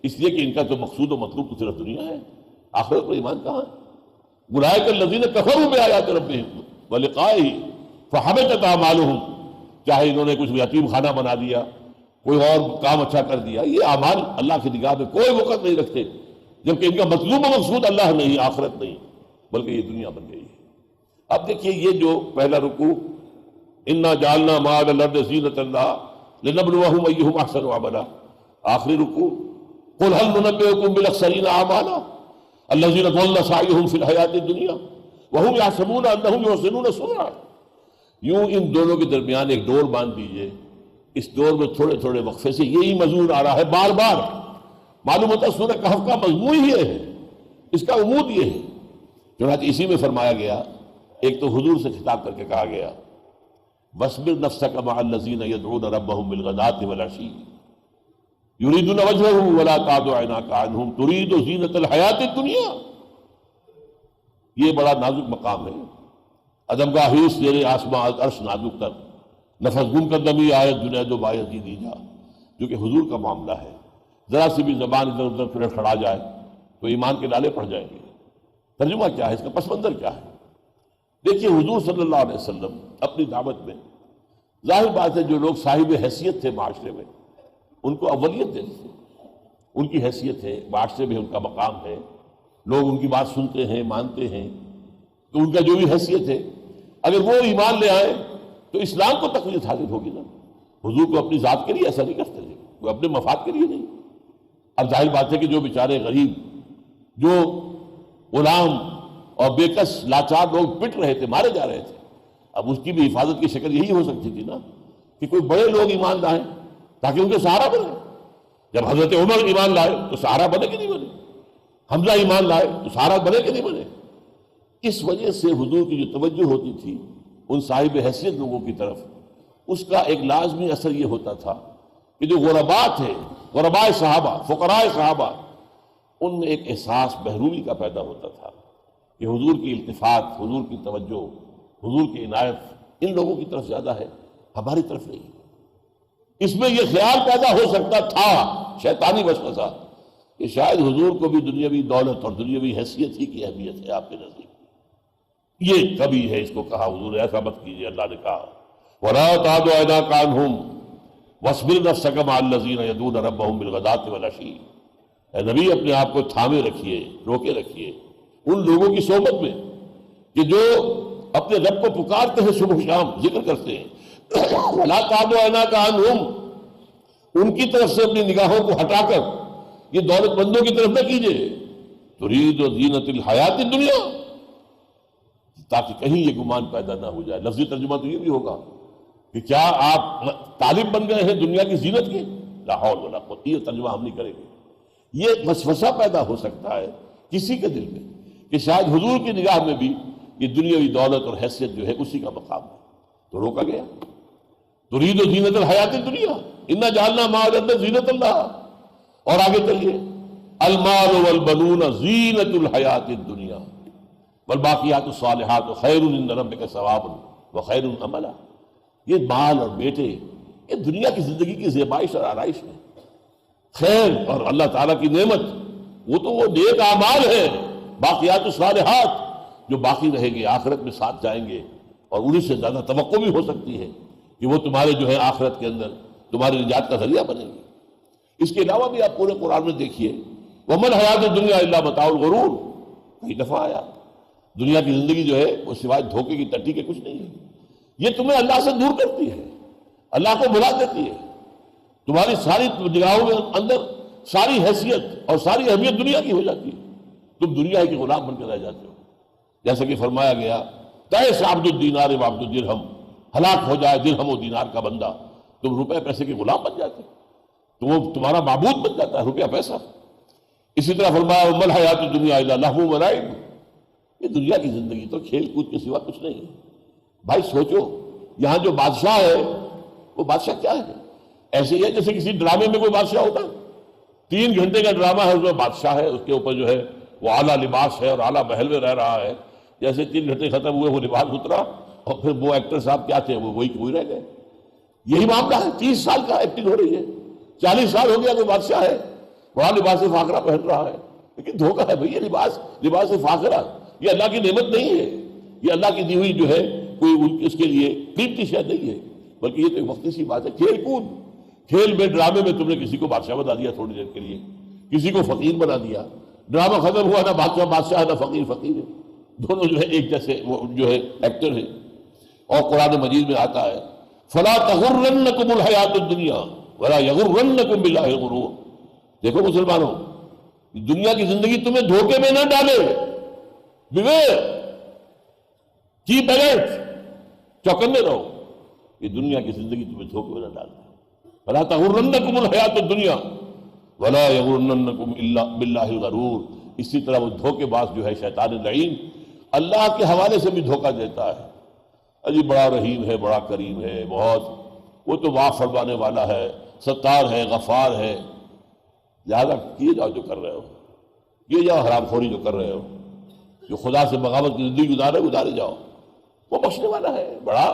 اس لیے کہ ان کا تو مقصود و مطلوب تو صرف دنیا ہے، آخرت پر ایمان کہاں ہے؟ اولئک الذین کفروا بآیات ربہم ولقائہ فحبطت اعمالہم، چاہے انہوں نے کچھ یتیم خانہ بنا دیا، کوئی اور کام اچھا کر دیا، یہ اعمال اللہ کی نگاہ میں کوئی وقت نہیں رکھتے، جبکہ ان کا مطلوب و مقصود اللہ نہیں، آخرت نہیں، بلکہ یہ دنیا بن گئی ہے. اب دیکھیے یہ جو پہلا رکوع انا جعلنا ما علی الارض زینۃ لنبلوہم ایہم احسن عملا، آخری رکوع قل هل ننبئکم بالاخسرین اعمالا الذین ضل سعیہم فی الحیات الدنیا وهم یحسبون انہم یحسنون صنعا. یوں ان دونوں کے درمیان ایک ڈور باندھ دیجئے، اس ڈور میں تھوڑے تھوڑے وقفے سے یہی مضمون آ رہا ہے بار بار. معلوم ہوتا ہے سورہ کہف کا مضمون یہ ہے، اس کا عمود یہ ہے. چنانچہ اسی میں فرمایا گیا، ایک تو حضور سے خطاب کر کے کہا گیا وَاصْبِرْ نَفْسَكَ مَعَ الَّذِينَ يَدْعُونَ رَبَّهُمْ بِالْغَدَاةِ وَالْعَشِيِّ يُرِيدُونَ وَجْهَهُ وَلَا تَعْدُ عَيْنَاكَ عَنْهُمْ تُرِيدُ زِينَةَ الْحَيَاةِ الدُّنْيَا. یہ بڑا نازک مقام ہے. ادمگاہ زیر آسمان عرش نازک تر، نفس گم کر دمی آیت جنید و باعث دی جا، جو کہ حضور کا معاملہ ہے. ذرا سی بھی زبان ادھر ادھر پھر کھڑا جائے تو ایمان کے نالے پڑ جائیں گے. ترجمہ کیا ہے اس کا، پس منظر کیا ہے؟ دیکھیے حضور صلی اللہ علیہ وسلم اپنی دعوت میں، ظاہر بات ہے جو لوگ صاحب حیثیت تھے معاشرے میں ان کو اولیت دیتے تھے، ان کی حیثیت ہے، معاشرے میں ان کا مقام ہے، لوگ ان کی بات سنتے ہیں، مانتے ہیں، تو ان کا جو بھی حیثیت ہے اگر وہ ایمان لے آئے تو اسلام کو تقویت حاصل ہوگی نا. حضور کو اپنی ذات کے لیے ایسا نہیں کرتے تھے، وہ اپنے مفاد کے لیے نہیں. اب ظاہر بات ہے کہ جو بیچارے غریب، جو غلام اور بے کس لاچار لوگ پٹ رہے تھے، مارے جا رہے تھے، اب اس کی بھی حفاظت کی شکل یہی ہو سکتی تھی نا کہ کوئی بڑے لوگ ایمان لائیں تاکہ ان کے سہارا بنے. جب حضرت عمر ایمان لائے تو سہارا بنے کہ نہیں بنے؟ حمزہ ایمان لائے تو سہارا بنے کہ نہیں بنے؟ اس وجہ سے حضور کی جو توجہ ہوتی تھی ان صاحب حیثیت لوگوں کی طرف، اس کا ایک لازمی اثر یہ ہوتا تھا کہ جو غرباء تھے، غرباء صحابہ، فقراء صحابہ، ان میں ایک احساس بحرومی کا پیدا ہوتا تھا کہ حضور کی التفات، حضور کی توجہ، حضور کی عنایت ان لوگوں کی طرف زیادہ ہے، ہماری طرف نہیں. اس میں یہ خیال پیدا ہو سکتا تھا، شیطانی وسوسہ، کہ شاید حضور کو بھی دنیاوی دولت اور دنیاوی حیثیت ہی کی اہمیت ہے آپ کے نزدیک. یہ کبھی ہے، اس کو کہا حضور ایسا مت کیجیے. اللہ نے کہا وَلَا تَعْدُ عَيْنَاكَ عَنْهُمْ وَاصْبِرْ نَفْسَكَ مَعَ الَّذِينَ يَدْعُونَ رَبَّهُمْ بِالْغَدَاةِ وَالْعَشِيِّ. اے نبی اپنے آپ کو تھامے رکھیے، روکے رکھیے ان لوگوں کی صحبت میں کہ جو اپنے رب کو پکارتے ہیں، صبح شام ذکر کرتے ہیں. وَلَا تَعْدُ عَيْنَاكَ عَنْهُمْ، ان کی طرف سے اپنی نگاہوں کو ہٹا کر یہ دولت مندوں کی طرف نہ کیجیے. ترید و زینت الحیات الدنیا، تاکہ کہیں یہ گمان پیدا نہ ہو جائے۔ لفظی ترجمہ تو یہ بھی ہوگا کہ کیا آپ طالب بن گئے ہیں دنیا کی زینت کے؟ لا حول ولا قوت، یہ ترجمہ ہم نہیں کریں گے۔ یہ وسوسہ پیدا ہو سکتا ہے کسی کے دل میں کہ شاید حضور کی نگاہ میں بھی یہ دنیاوی دولت اور حیثیت جو ہے اسی کا مقام ہے، تو روکا گیا۔ ترید و زینت الحیات الدنیا انا جعلنا ما علی الارض زینت اللہ، اور آگے چلیے المال والبنون زینت الحیات الدنیا والباقیات الصالحات خیر عند ربک ثوابا وخیر املا۔ یہ مال اور بیٹے یہ دنیا کی زندگی کی زیبائش اور آرائش ہے، خیر اور اللہ تعالیٰ کی نعمت وہ تو وہ نیک اعمال ہیں، باقیات الصالحات جو باقی رہیں گے، آخرت میں ساتھ جائیں گے، اور انہیں سے زیادہ توقع بھی ہو سکتی ہے کہ وہ تمہارے جو ہے آخرت کے اندر تمہاری نجات کا ذریعہ بنیں گے۔ اس کے علاوہ بھی آپ پورے قرآن میں دیکھیے وَمَا الْحَيَاةُ الدُّنْيَا إِلَّا مَتَاعُ الْغُرُورِ، کئی دفعہ آیا دنیا کی زندگی جو ہے وہ سوائے دھوکے کی ٹٹی کے کچھ نہیں ہے۔ یہ تمہیں اللہ سے دور کرتی ہے، اللہ کو بھلا دیتی ہے، تمہاری ساری نگاہوں کے اندر ساری حیثیت اور ساری اہمیت دنیا کی ہو جاتی ہے، تم دنیا کے غلام بن کے رہ جاتے ہو۔ جیسا کہ فرمایا گیا تئس عبد الدینار و عبد الدرہم، ہلاک ہو جائے درہم و دینار کا بندہ، تم روپے پیسے کے غلام بن جاتے، تو وہ تمہارا معبود بن جاتا ہے روپیہ پیسہ۔ اسی طرح فرمایا وَمَا الْحَيَاةُ الدُّنْيَا إِلَّا لَهْوٌ وَلَعِبٌ، یہ دنیا کی زندگی تو کھیل کود کے سوا کچھ نہیں ہے۔ بھائی سوچو یہاں جو بادشاہ ہے وہ بادشاہ کیا ہے؟ ایسے ہی ہے جیسے کسی ڈرامے میں کوئی بادشاہ ہوتا، 3 گھنٹے کا ڈرامہ ہے، اس میں بادشاہ ہے، اس کے اوپر جو ہے وہ اعلیٰ لباس ہے اور اعلیٰ محل میں رہ رہا ہے، جیسے 3 گھنٹے ختم ہوئے وہ لباس اترا اور پھر وہ ایکٹر صاحب کیا تھے وہ وہی رہ گئے۔ یہی معاملہ ہے، 30 سال کا ایکٹنگ ہو رہی ہے، 40 سال ہو گیا کوئی بادشاہ ہے وہاں لباس فاخرہ پہن رہا ہے، لیکن دھوکہ ہے بھئی، یہ لباس فاخرہ یہ اللہ کی نعمت نہیں ہے، یہ اللہ کی دی ہوئی جو ہے کوئی اس کے لیے قیمتی شے نہیں ہے، بلکہ یہ تو ایک وقتی سی بات ہے۔ کھیل کود، کھیل میں ڈرامے میں تم نے کسی کو بادشاہ بنا دیا تھوڑی دیر کے لیے، کسی کو فقیر بنا دیا، ڈرامہ ختم ہوا، نہ بادشاہ بادشاہ ہے نہ فقیر فقیر ہے، دونوں جو ہے ایک جیسے وہ جو ہے ایکٹر ہے۔ اور قرآن مجید میں آتا ہے فَلَا تَغُرَّنَّكُمُ الْحَيَاةُ الدُّنْيَا وَلَا يَغُرَّنَّكُمْ بِاللَّهِ الْغُرُورُ۔ دیکھو مسلمانوں، دنیا کی زندگی تمہیں دھوکے میں نہ ڈالے، بیویئر، کیپ الرٹ، چوکنے رہو، یہ دنیا کی زندگی تمہیں دھوکے میں نہ ڈالے۔ فَلَا تَغُرَّنَّكُمُ الْحَيَاةُ الدُّنْيَا وَلَا يَغُرَّنَّكُمْ إِلَّا بِاللَّهِ الْغَرُورُ۔ اسی طرح وہ دھوکے باز جو ہے شیطان لعین اللہ کے حوالے سے بھی دھوکہ دیتا ہے، اجی بڑا رحیم ہے، بڑا کریم ہے، بہت وہ تو معاف فرمانے والا ہے، ستار ہے، غفار ہے، لہذا کیے جاؤ جو کر رہے ہو، کیے جاؤ حرام خوری جو کر رہے ہو، جو خدا سے بغاوت کی زندگی گزارے جاؤ، وہ بخشنے والا ہے بڑا،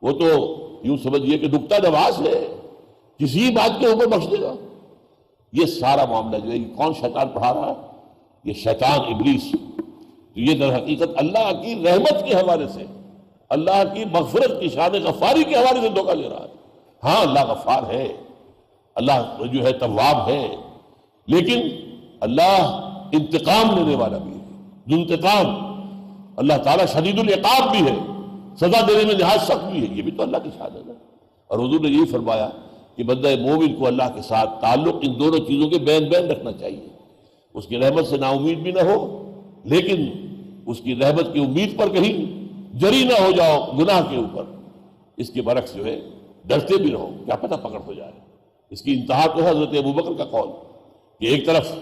وہ تو یوں سمجھیے کہ دکھتا نواز ہے، کسی بات کے اوپر بخش دے گا۔ یہ سارا معاملہ جو ہے کون شیطان پڑھا رہا ہے؟ یہ شیطان ابلیس، تو یہ در حقیقت اللہ کی رحمت کے حوالے سے، اللہ کی مغفرت کی شان غفاری کے حوالے سے دھوکہ لے رہا ہے۔ ہاں اللہ غفار ہے، اللہ جو ہے تواب ہے، لیکن اللہ انتقام لینے والا بھی ہے، جو انتقام، اللہ تعالیٰ شدید العقاب بھی ہے، سزا دینے میں نہایت سخت بھی ہے، یہ بھی تو اللہ کی شان ہے نا۔ اور حضور نے یہی فرمایا کہ بندہ مومن کو اللہ کے ساتھ تعلق ان دونوں چیزوں کے بین بین رکھنا چاہیے، اس کی رحمت سے نا امید بھی نہ ہو، لیکن اس کی رحمت کی امید پر کہیں جری نہ ہو جاؤ گناہ کے اوپر، اس کے برعکس جو ہے ڈرتے بھی رہو، کیا پتہ پکڑ ہو جائے۔ اس کی انتہا تو ہے حضرت ابوبکر کا قول کہ ایک طرف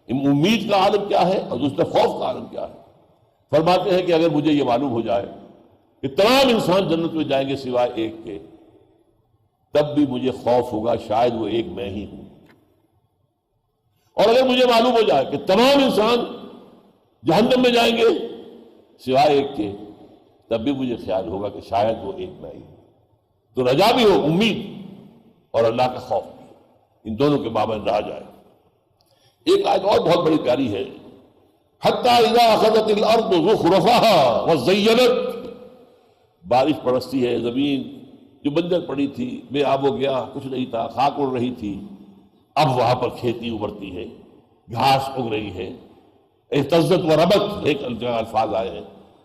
امید کا عالم کیا ہے اور دوسری طرف خوف کا عالم کیا ہے۔ فرماتے ہیں کہ اگر مجھے یہ معلوم ہو جائے کہ تمام انسان جنت میں جائیں گے سوائے ایک کے، تب بھی مجھے خوف ہوگا شاید وہ ایک میں ہی ہوں، اور اگر مجھے معلوم ہو جائے کہ تمام انسان جہنم میں جائیں گے سوائے ایک کے، تب بھی مجھے خیال ہوگا کہ شاید وہ ایک میں ہی ہوں۔ تو رجا بھی ہو، امید اور اللہ کا خوف بھی، ان دونوں کے مابین رہا جائے۔ ایک آیت اور بہت بڑی پیاری ہے، حَتَّى إِذَا أَخَذَتِ الْأَرْضُ زُخْرُفَهَا وَزَيَّنَتْ، بارش برستی ہے، زمین جو بنجر پڑی تھی، بے آب و گیا، کچھ نہیں تھا، خاک اڑ رہی تھی، اب وہاں پر کھیتی ابھرتی ہے، گھاس اگ رہی ہے، اہتزت و ربت ایک الفاظ آئے ہیں،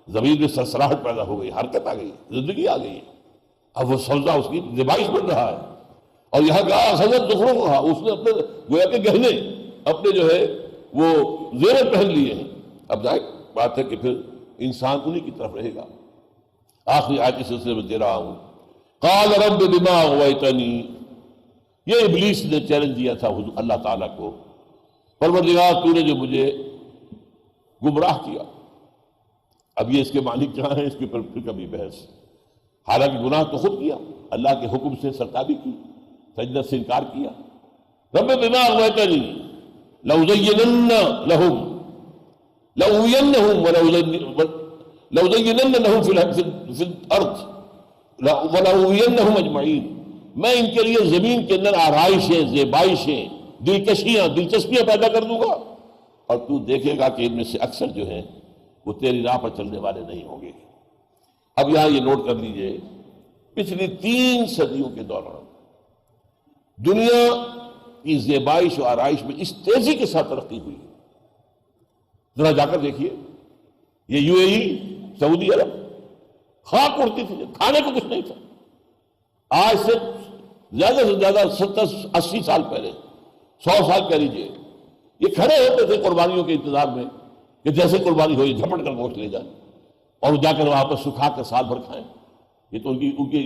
زمین میں سرسراہٹ پیدا ہو گئی، حرکت آ گئی، زندگی آ گئی، اب وہ سبزہ اس کی زبائش بن رہا ہے۔ اور یہاں کہا حضرت زخرفہا، اس نے اپنے گویا کے گہنے، اپنے جو ہے وہ زیور پہن لیے ہیں. اب ظاہر بات ہے کہ پھر انسان انہی کی طرف رہے گا. آخری آیت کے سلسلے میں دے رہا ہوں. قال رب بما اغویتنی، یہ ابلیس نے چیلنج دیا تھا اللہ تعالیٰ کو، پروردگار تو نے جو مجھے گمراہ کیا. اب یہ اس کے معنی کیا ہے، اس کے پر پھر کبھی بحث. حالانکہ گناہ تو خود کیا، اللہ کے حکم سے سرتابی کی، سجدہ سے انکار کیا. رب بما اغویتنی لأزینن لہم لأزینن لہم فی الارض ولأغوینہم اجمعین. میں ان کے لیے زمین کے اندر آرائشیں، زیبائشیں، دلچسپیاں پیدا کر دوں گا، اور تو دیکھے گا کہ ان میں سے اکثر جو ہیں وہ تیری راہ پر چلنے والے نہیں ہوں گے. اب یہاں یہ نوٹ کر لیجئے، پچھلی 3 صدیوں کے دوران دنیا کی زیبائش و آرائش میں اس تیزی کے ساتھ ترقی ہوئی. ذرا جا کر دیکھیے، یہ یو اے ای، سعودی عرب، خاک اڑتی تھی، کھانے کو کچھ نہیں تھا. آج سے زیادہ سے زیادہ 70-80 سال پہلے، 100 سال کہہ لیجیے، یہ کھڑے ہوتے تھے قربانیوں کے انتظار میں کہ جیسے قربانی ہوئی جھپٹ کر گوشت لے جائیں اور جا کر وہاں پر سکھا کر سال بھر کھائیں. یہ تو ان کی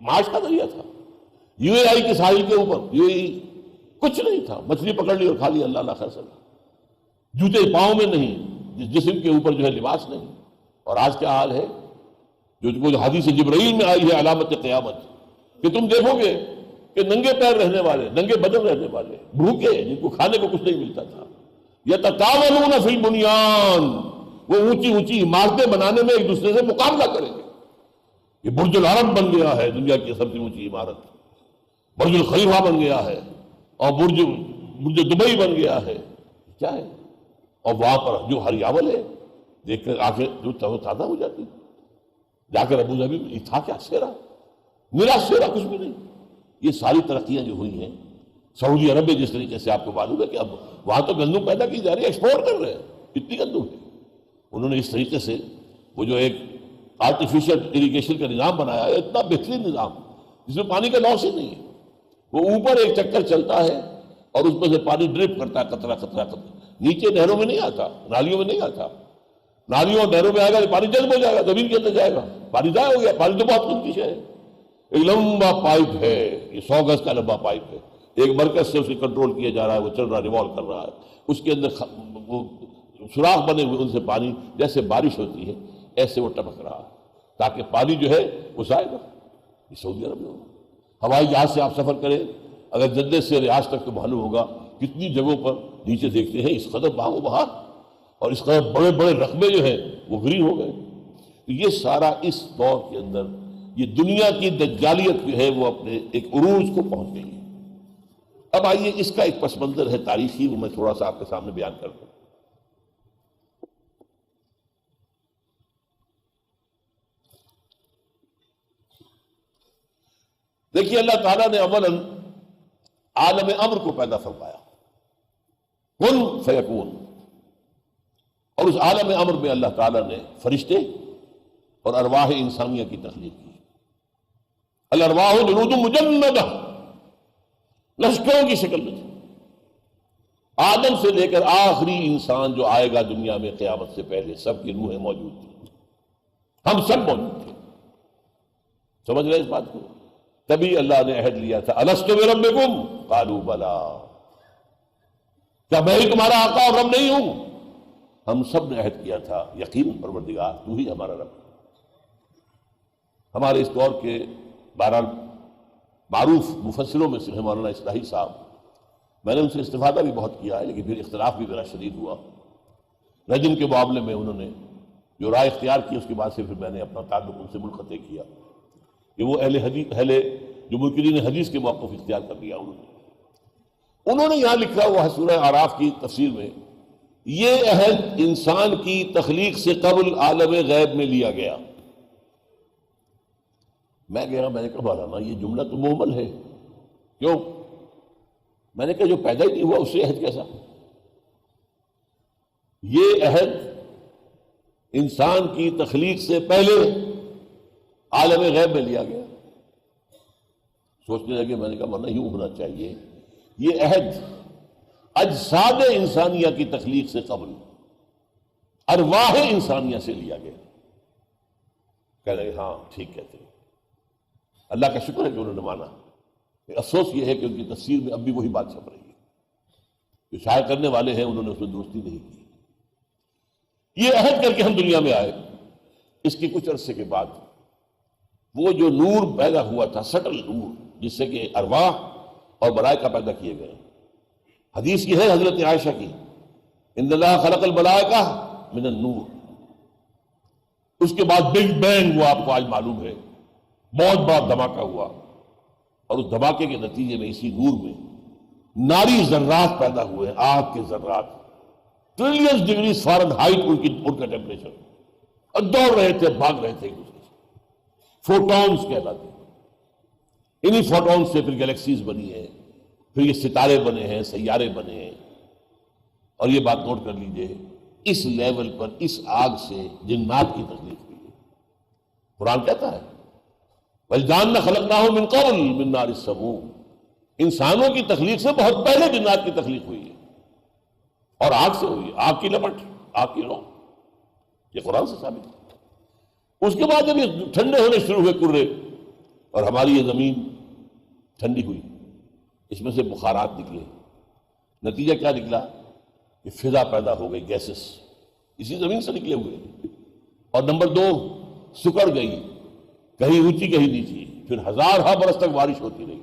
معاش کا ذریعہ تھا. یو اے آئی کے ساحل کے اوپر یو اے ای کچھ نہیں تھا، مچھلی پکڑ لی اور کھا لی، اللہ اللہ خیر صلی. جوتے پاؤں میں نہیں، جسم کے اوپر جو ہے لباس نہیں. اور آج کیا حال ہے، جو حدیث جبرائیل میں آئی ہے علامت قیامت، کہ تم دیکھو گے کہ ننگے پیر رہنے والے، ننگے بدن رہنے والے، بھوکے، جن کو کھانے کو کچھ نہیں ملتا تھا، یتطاولون فی البنیان، وہ اونچی اونچی عمارتیں بنانے میں ایک دوسرے سے مقابلہ کریں گے. یہ برج العرب بن گیا ہے دنیا کی سب سے اونچی عمارت، برج الخلیفہ بن گیا ہے، اور برج دبئی بن گیا ہے. کیا ہے؟ اور وہاں پر جو ہریاول ہے، دیکھ کر آنکھیں جو تازہ ہو جاتی. جا کر ابو ظبی میں تھا کیا؟ سیرا، میرا سیرا کچھ بھی نہیں. یہ ساری ترقیاں جو ہوئی ہیں سعودی عرب میں، جس طریقے سے آپ کو معلوم ہے کہ اب وہاں تو گندم پیدا کی جا رہی ہے، ایکسپورٹ کر رہے ہیں، اتنی گندم ہے. انہوں نے اس طریقے سے وہ جو ایک آرٹیفیشل اریگیشن کا نظام بنایا ہے، اتنا بہترین نظام جس میں پانی کا لاس ہی نہیں ہے. وہ اوپر ایک چکر چلتا ہے اور اس میں سے پانی ڈرپ کرتا ہے، قطرہ قطرہ قطرہ. نیچے نہروں میں نہیں آتا، نالیوں میں نہیں آتا. نالیوں اور نہروں میں آئے گا تو پانی جذب ہو جائے گا، زمین کے اندر جائے گا، پانی ضائع ہو گیا. پانی تو بہت قیمتی ہے. ایک لمبا پائپ ہے، یہ 100 گز کا لمبا پائپ ہے، ایک مرکز سے اسے کنٹرول کیا جا رہا ہے، وہ چل رہا، ریوالو کر رہا ہے. اس کے اندر وہ سوراخ بنے ہوئے، ان سے پانی جیسے بارش ہوتی ہے ایسے وہ ٹپک رہا ہے، تاکہ پانی جو ہے وہ جائے گا. یہ سعودی عرب میں ہوگا. ہوائی جہاز سے آپ سفر کریں، اگر جدہ سے ریاض تک تو معلوم ہوگا کتنی جگہوں پر نیچے دیکھتے ہیں اس قدر بہاؤ بہار، اور اس قدر بڑے بڑے رقبے جو ہیں وہ گرین ہو گئے. یہ سارا اس دور کے اندر یہ دنیا کی دجالیت جو ہے وہ اپنے ایک عروج کو پہنچ گئی ہے. اب آئیے اس کا ایک پس منظر ہے تاریخی، وہ میں تھوڑا سا آپ کے سامنے بیان کر دوں. دیکھیے، اللہ تعالیٰ نے اولاً عالم امر کو پیدا فرمایا، کن فیکون. اور اس عالم امر میں اللہ تعالیٰ نے فرشتے اور ارواح انسانیہ کی تخلیق کی. الارواح جنود مجندہ، لشکروں کی شکل میں. آدم سے لے کر آخری انسان جو آئے گا دنیا میں قیامت سے پہلے، سب کی روحیں موجود تھیں، ہم سب موجود تھے. سمجھ رہے اس بات کو؟ تبھی اللہ نے عہد لیا تھا، الست بربکم قالوا بلا، کیا میں ہی تمہارا آقا اور رب نہیں ہوں؟ ہم سب نے عہد کیا تھا، یقین پروردگار تو ہی ہمارا رب. ہمارے اس دور کے بہرحال معروف مفسروں میں سے مولانا اصلاحی صاحب، میں نے ان سے استفادہ بھی بہت کیا ہے، لیکن پھر اختلاف بھی میرا شدید ہوا. رجم کے معاملے میں انہوں نے جو رائے اختیار کی، اس کے بعد سے پھر میں نے اپنا تعلق ان سے منقطع کیا کہ وہ اہل جو منکرین حدیث کے موقف اختیار کر لیا. انہوں نے یہاں لکھا ہوا ہے سورہ اعراف کی تفسیر میں، یہ عہد انسان کی تخلیق سے قبل عالم غیب میں لیا گیا. میں کہہ رہا، میں نے کہا مولانا یہ جملہ تو مہمل ہے. کیوں؟ میں نے کہا جو پیدا ہی نہیں ہوا اس سے عہد کیسا؟ یہ عہد انسان کی تخلیق سے پہلے عالم غیب میں لیا گیا. سوچنے لگے، میں نے کہا ورنہ یوں ہونا چاہیے، یہ عہد اجساد انسانیہ کی تخلیق سے قبل ارواح انسانیہ سے لیا گیا. کہہ رہے ہاں ٹھیک کہتے ہیں. اللہ کا شکر ہے کہ انہوں نے مانا. افسوس یہ ہے کہ ان کی تفسیر میں اب بھی وہی بات چھپ رہی ہے. جو شائع کرنے والے ہیں انہوں نے اس میں درستی نہیں کی. یہ عہد کر کے ہم دنیا میں آئے. اس کے کچھ عرصے کے بعد وہ جو نور پیدا ہوا تھا، سٹل نور، جس سے کہ ارواح اور ملائکہ پیدا کیے گئے. حدیث یہ ہے حضرت عائشہ کی، ان اللہ خلق الملائکہ من النور. اس کے بعد بگ بینگ وہ آپ کو آج معلوم ہے، بہت بڑا دھماکہ ہوا، اور اس دھماکے کے نتیجے میں اسی نور میں ناری ذرات پیدا ہوئے ہیں، آگ کے ذرات، ٹریلینز ڈگری فارن ہائٹ ان کا ٹیمپریچر، اور دوڑ رہے تھے، بھاگ رہے تھے ایک دوسرے سے. فوٹونز کہلاتے ہیں. انہی فوٹونز سے پھر گلیکسیز بنی ہیں، پھر یہ ستارے بنے ہیں، سیارے بنے ہیں. اور یہ بات نوٹ کر لیجئے، اس لیول پر اس آگ سے جنات کی تخلیق ہوئی ہے. قرآن کہتا ہے وَالْجَانَّ خَلَقْنَاهُ مِنْ قَبْلُ مِنْ نَارِ السَّمُومِ. انسانوں کی تخلیق سے بہت پہلے جنات کی تخلیق ہوئی ہے، اور آگ سے ہوئی ہے. آگ کی لپٹ، آگ کی لو، یہ قرآن سے ثابت ہے. اس کے بعد جب یہ ٹھنڈے ہونے شروع ہوئے کرے، اور ہماری یہ زمین ٹھنڈی ہوئی، اس میں سے بخارات نکلے. نتیجہ کیا نکلا کہ فضا پیدا ہو گئی، گیسز اسی زمین سے نکلے ہوئے. اور نمبر 2، سکڑ گئی، کہیں اونچی کہیں نیچی. پھر ہزارہ برس تک بارش ہوتی رہی،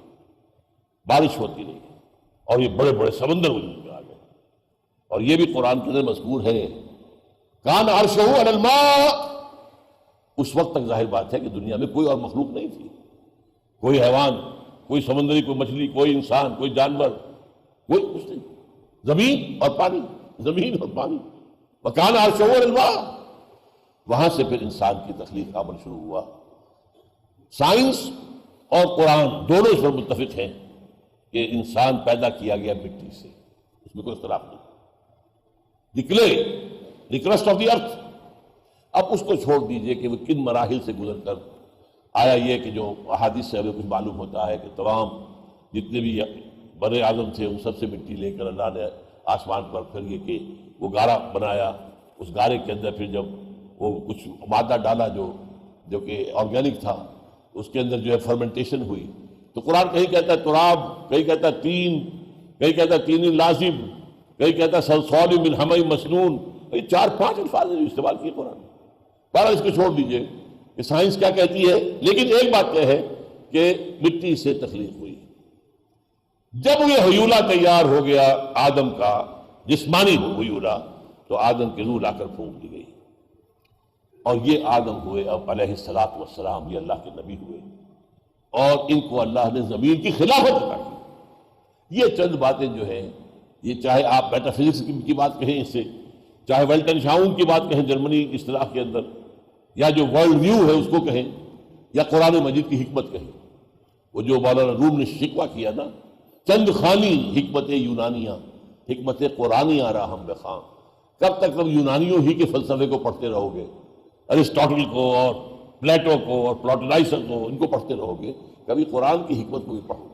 اور یہ بڑے بڑے سمندر وجود میں آ گئے. اور یہ بھی قرآن کے اندر مذکور ہے، کان عرشہ علی الماء. اس وقت تک ظاہر بات ہے کہ دنیا میں کوئی اور مخلوق نہیں تھی، کوئی حیوان، کوئی سمندری، کوئی مچھلی، کوئی انسان، کوئی جانور، کوئی کچھ نہیں. زمین اور پانی، زمین اور پانی. وکان عرشہ علی الماء. وہاں سے پھر انسان کی تخلیق کا عمل شروع ہوا. سائنس اور قرآن دونوں اس پر متفق ہیں کہ انسان پیدا کیا گیا مٹی سے، اس میں کوئی اختلاف نہیں. The clay, the crust of the earth. اب اس کو چھوڑ دیجئے کہ وہ کن مراحل سے گزر کر آیا. یہ کہ جو احادیث سے ہمیں کچھ معلوم ہوتا ہے کہ تمام جتنے بھی بر اعظم تھے ان سب سے مٹی لے کر اللہ نے آسمان پر پھر یہ کہ وہ گارا بنایا. اس گارے کے اندر پھر جب وہ کچھ مادہ ڈالا جو کہ آرگینک تھا، اس کے اندر جو ہے فرمنٹیشن ہوئی. تو قرآن کہیں کہتا ہے تراب، کہیں کہتا ہے تین، کہیں کہتا ہے تین لازم، کہیں کہتا ہے صلصال من حمأ مسنون. یہ 4-5 الفاظ جو استعمال کیے قرآن. بہرحال اس کو چھوڑ دیجئے کہ سائنس کیا کہتی ہے، لیکن ایک بات یہ ہے کہ مٹی سے تخلیق ہوئی. جب یہ حیولہ تیار ہو گیا آدم کا، جسمانی حیولہ، تو آدم کی روح لا کر پھونک دی گئی. اور یہ آدم ہوئے اب علیہ الصلوۃ والسلام، یہ اللہ کے نبی ہوئے، اور ان کو اللہ نے زمین کی خلافت عطا کی. یہ چند باتیں جو ہیں، یہ چاہے آپ میٹا فزکس کی بات کہیں اس سے، چاہے ویلٹن شاؤن کی بات کہیں جرمنی اصطلاح کے اندر، یا جو ورلڈ ویو ہے اس کو کہیں، یا قرآن مجید کی حکمت کہیں. وہ جو مولانا روم نے شکوہ کیا نا، چند خانی حکمت یونانیہ، حکمت قرآنیہ راہم بخاں. کب تک تم یونانیوں ہی کے فلسفے کو پڑھتے رہو گے، ارسطاٹل کو اور پلیٹو کو اور پلاٹنائزر کو، ان کو پڑھتے رہو گے، کبھی قرآن کی حکمت کو بھی پڑھو.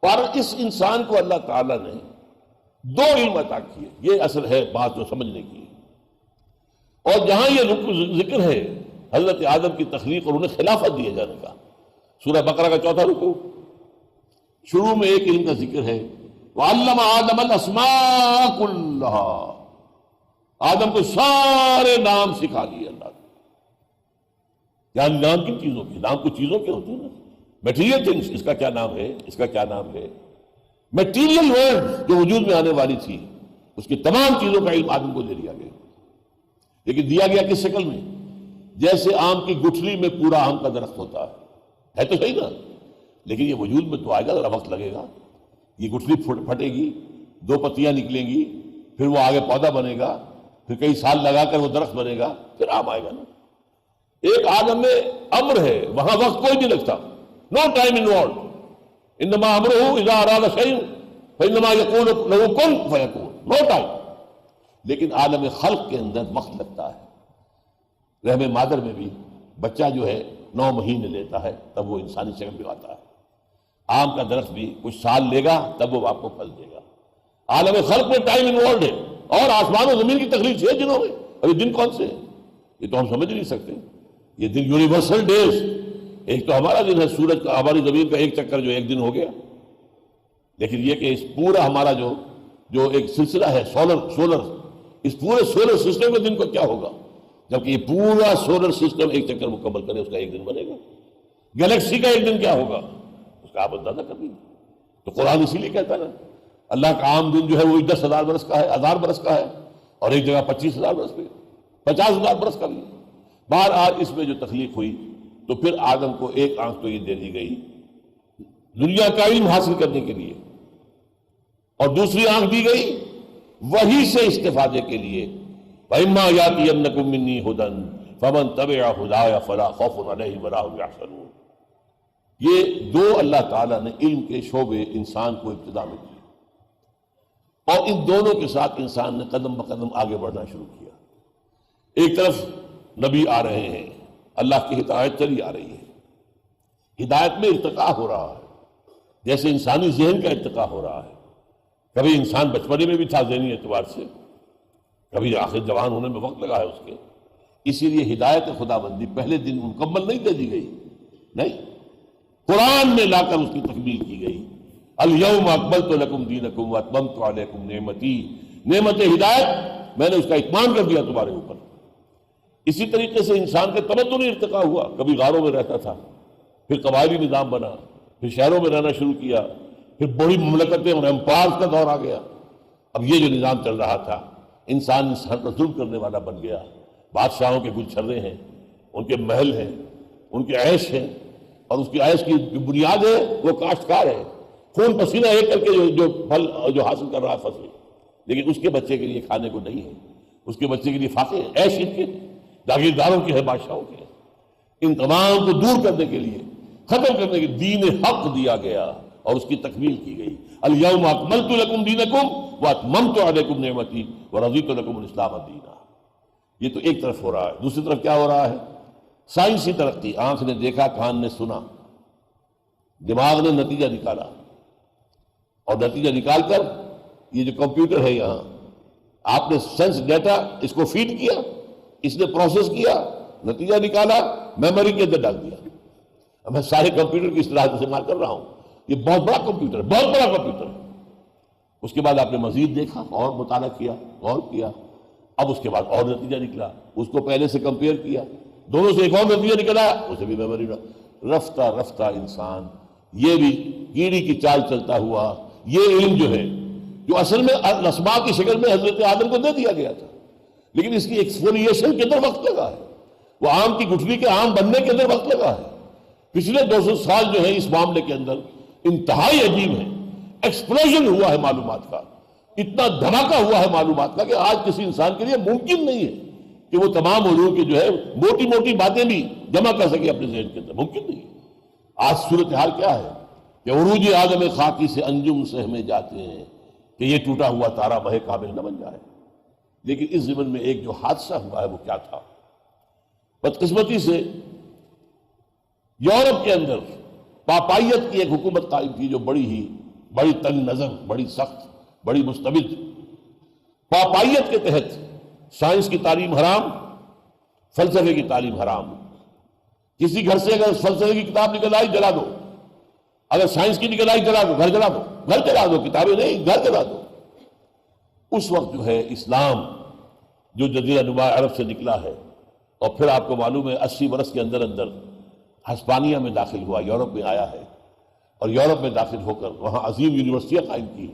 پر اس انسان کو اللہ تعالیٰ نے 2 علم عطا کیے. یہ اصل ہے بات جو سمجھنے کی. اور جہاں یہ ذکر ہے حضرت آدم کی تخلیق اور انہیں خلافت دیے جانے کا، سورہ بقرہ کا 4واں رکوع، شروع میں ایک علم کا ذکر ہے، وَعَلَّمَ آدَمَ الْأَسْمَاءَ كُلَّهَا. آدم کو سارے نام سکھا دیے اللہ نے. یعنی نام کن چیزوں کے؟ نام کچھ چیزوں کے ہوتے ہیں نا، میٹیریل تھنگس. اس کا کیا نام ہے، اس کا کیا نام ہے. میٹیریل ورلڈ جو وجود میں آنے والی تھی، اس کی تمام چیزوں کا علم آدم کو دے دیا گیا. لیکن دیا گیا کس شکل میں؟ جیسے آم کی گٹھلی میں پورا آم کا درخت ہوتا ہے تو صحیح نا، لیکن یہ وجود میں تو آئے گا، ذرا وقت لگے گا. یہ گٹھلی پھٹے گی، 2 پتیاں نکلیں گی، پھر وہ آگے پودا بنے گا، پھر کئی سال لگا کر وہ درخت بنے گا، پھر آم آئے گا نا. ایک آدم میں امر ہے، وہاں وقت کوئی نہیں لگتا، نو ٹائم انوالوڈ. انما امرہ اذا اراد شیء فانما یقول له کن فیکون، نو ٹائم. لیکن عالم خلق کے اندر وقت لگتا ہے. رحم مادر میں بھی بچہ جو ہے 9 مہینے لیتا ہے، تب وہ انسانی شکل میں آتا ہے. آم کا درخت بھی کچھ سال لے گا، تب وہ آپ کو پھل دے گا. عالم خلق میں ٹائم انوالوڈ ہے، اور آسمان و زمین کی تخلیق 6 دنوں میں. اب یہ دن کون سے ہیں؟ یہ تو ہم سمجھ نہیں سکتے. یہ دن یونیورسل ڈیز. ایک تو ہمارا دن ہے سورج کا، ہماری زمین کا ایک چکر جو ایک دن ہو گیا. لیکن یہ کہ اس پورا ہمارا جو ایک سلسلہ ہے سولر، اس پورے سولر سسٹم کے دن کو کیا ہوگا، جبکہ یہ پورا سولر سسٹم ایک چکر مکمل کرے اس کا ایک دن بنے گا. گلیکسی کا ایک دن کیا ہوگا اس کا آپ اندازہ کر لیجیے. تو قرآن اسی لیے کہتا ہے نا، اللہ کا عام دن جو ہے وہ 10,000 برس کا ہے، 1000 برس کا ہے، اور ایک جگہ 25,000 برس پہ 50,000 برس کا بھی. بہرحال اس میں جو تخلیق ہوئی تو پھر آدم کو ایک آنکھ تو یہ دے دی گئی دنیا کا علم حاصل کرنے کے لیے، اور دوسری آنکھ دی گئی وحی سے استفادے کے لیے. وَإِمَّا يَأْتِيَنَّكُم مِّنِّي هُدًى فَمَن تَبِعَ هُدَايَ فَلَا خَوْفٌ عَلَيْهِمْ وَلَا هُمْ يَحْزَنُونَ. یہ دو اللہ تعالیٰ نے علم کے شعبے انسان کو ابتدا میں دیے، اور ان دونوں کے ساتھ انسان نے قدم بقدم آگے بڑھنا شروع کیا. ایک طرف نبی آ رہے ہیں، اللہ کی ہدایت چلی آ رہی ہے، ہدایت میں ارتقاء ہو رہا ہے جیسے انسانی ذہن کا ارتقاء ہو رہا ہے. کبھی انسان بچپنے میں بھی تھا ذہنی اعتبار سے، کبھی آخر جوان ہونے میں وقت لگا ہے اس کے. اسی لیے ہدایت خدا بندی پہلے دن مکمل نہیں دے دی گئی، نہیں، قرآن میں لا کر اس کی تکمیل کی گئی. الیوم اکملت لکم دینکم واتممت علیکم نعمتی. نعمت ہدایت میں نے اس کا اتمام کر دیا تمہارے اوپر. اسی طریقے سے انسان کا تمدنی ارتقاء ہوا. کبھی غاروں میں رہتا تھا، پھر قبائلی نظام بنا، پھر شہروں میں رہنا شروع کیا، پھر بڑی مملکتیں اور امپائرز کا دور آ گیا. اب یہ جو نظام چل رہا تھا، انسان پر ظلم کرنے والا بن گیا. بادشاہوں کے کچھ چھرے ہیں، ان کے محل ہیں، ان کے عیش ہیں، اور اس کی عیش کی جو بنیاد ہے وہ کاشتکار ہے، خون پسینہ ایک کر کے جو پھل جو حاصل کر رہا ہے فصل، لیکن اس کے بچے کے لیے کھانے کو نہیں ہے، اس کے بچے کے لیے فاقے ہیں، عیش ان کے جاگیرداروں کے ہے، بادشاہوں کے. ان تمام کو دور کرنے کے لیے، ختم کرنے کے دین حق دیا گیا اور اس کی تکمیل کی گئی. الیوم اکملت لکم دینکم واتممت علیکم نعمتی ورضیت لکم الاسلام دینا. یہ تو ایک طرف ہو رہا ہے. دوسری طرف کیا ہو رہا ہے؟ سائنسی ترقی. آنکھ نے دیکھا، کان نے سنا، دماغ نے نتیجہ نکالا، اور نتیجہ نکال کر یہ جو کمپیوٹر ہے یہاں، آپ نے سینس ڈیٹا اس کو فیڈ کیا، اس نے پروسیس کیا، نتیجہ نکالا، میموری کے اندر ڈال دیا. اب میں سارے کمپیوٹر کی اصطلاح استعمال کر رہا ہوں. یہ بہت بڑا کمپیوٹر، بہت بڑا کمپیوٹر. اس کے بعد آپ نے مزید دیکھا اور مطالعہ کیا، غور کیا، اب اس کے بعد اور نتیجہ نکلا، اس کو پہلے سے کمپیئر کیا، دونوں سے ایک اور نتیجہ نکلا، اسے بھی میموری ڈال. رفتہ رفتہ انسان یہ بھی کیڑی کی چال چلتا ہوا یہ علم جو ہے، جو اصل میں اسماء کی شکل میں حضرت آدم کو دے دیا گیا تھا، لیکن اس کی ایکسفولیشن کے اندر وقت لگا ہے. وہ آم کی گٹھلی کے آم بننے کے اندر وقت لگا ہے. پچھلے 200 سال جو ہے اس معاملے کے اندر انتہائی عجیب ہے. ایکسپلوژن ہوا ہے معلومات کا، اتنا دھماکہ ہوا ہے معلومات کا کہ آج کسی انسان کے لیے ممکن نہیں ہے کہ وہ تمام علوم کی جو ہے موٹی موٹی باتیں بھی جمع کر سکے اپنے ذہن کے اندر. ممکن نہیں. آج صورتحال کیا ہے کہ عروج آدم خاکی سے انجم سہمے جاتے ہیں کہ یہ ٹوٹا ہوا تارا مہ کامل نہ بن جائے. لیکن اس زمن میں ایک جو حادثہ ہوا ہے وہ کیا تھا؟ بدقسمتی سے یورپ کے اندر پاپائیت کی ایک حکومت قائم تھی جو بڑی تنگ نظر، بڑی سخت، بڑی مستبد. پاپائیت کے تحت سائنس کی تعلیم حرام، فلسفے کی تعلیم حرام. کسی گھر سے اگر فلسفے کی کتاب نکل آئی جلا دو، اگر سائنس کی نکل آئی جلا دو، گھر جلا دو، گھر جلا دو، کتابیں نہیں، گھر جلا دو. اس وقت جو ہے اسلام جو جزیرہ نما عرب سے نکلا ہے، اور پھر آپ کو معلوم ہے 80 برس کے اندر اندر ہسپانیہ میں داخل ہوا، یورپ میں آیا ہے، اور یورپ میں داخل ہو کر وہاں عظیم یونیورسٹیاں قائم کی،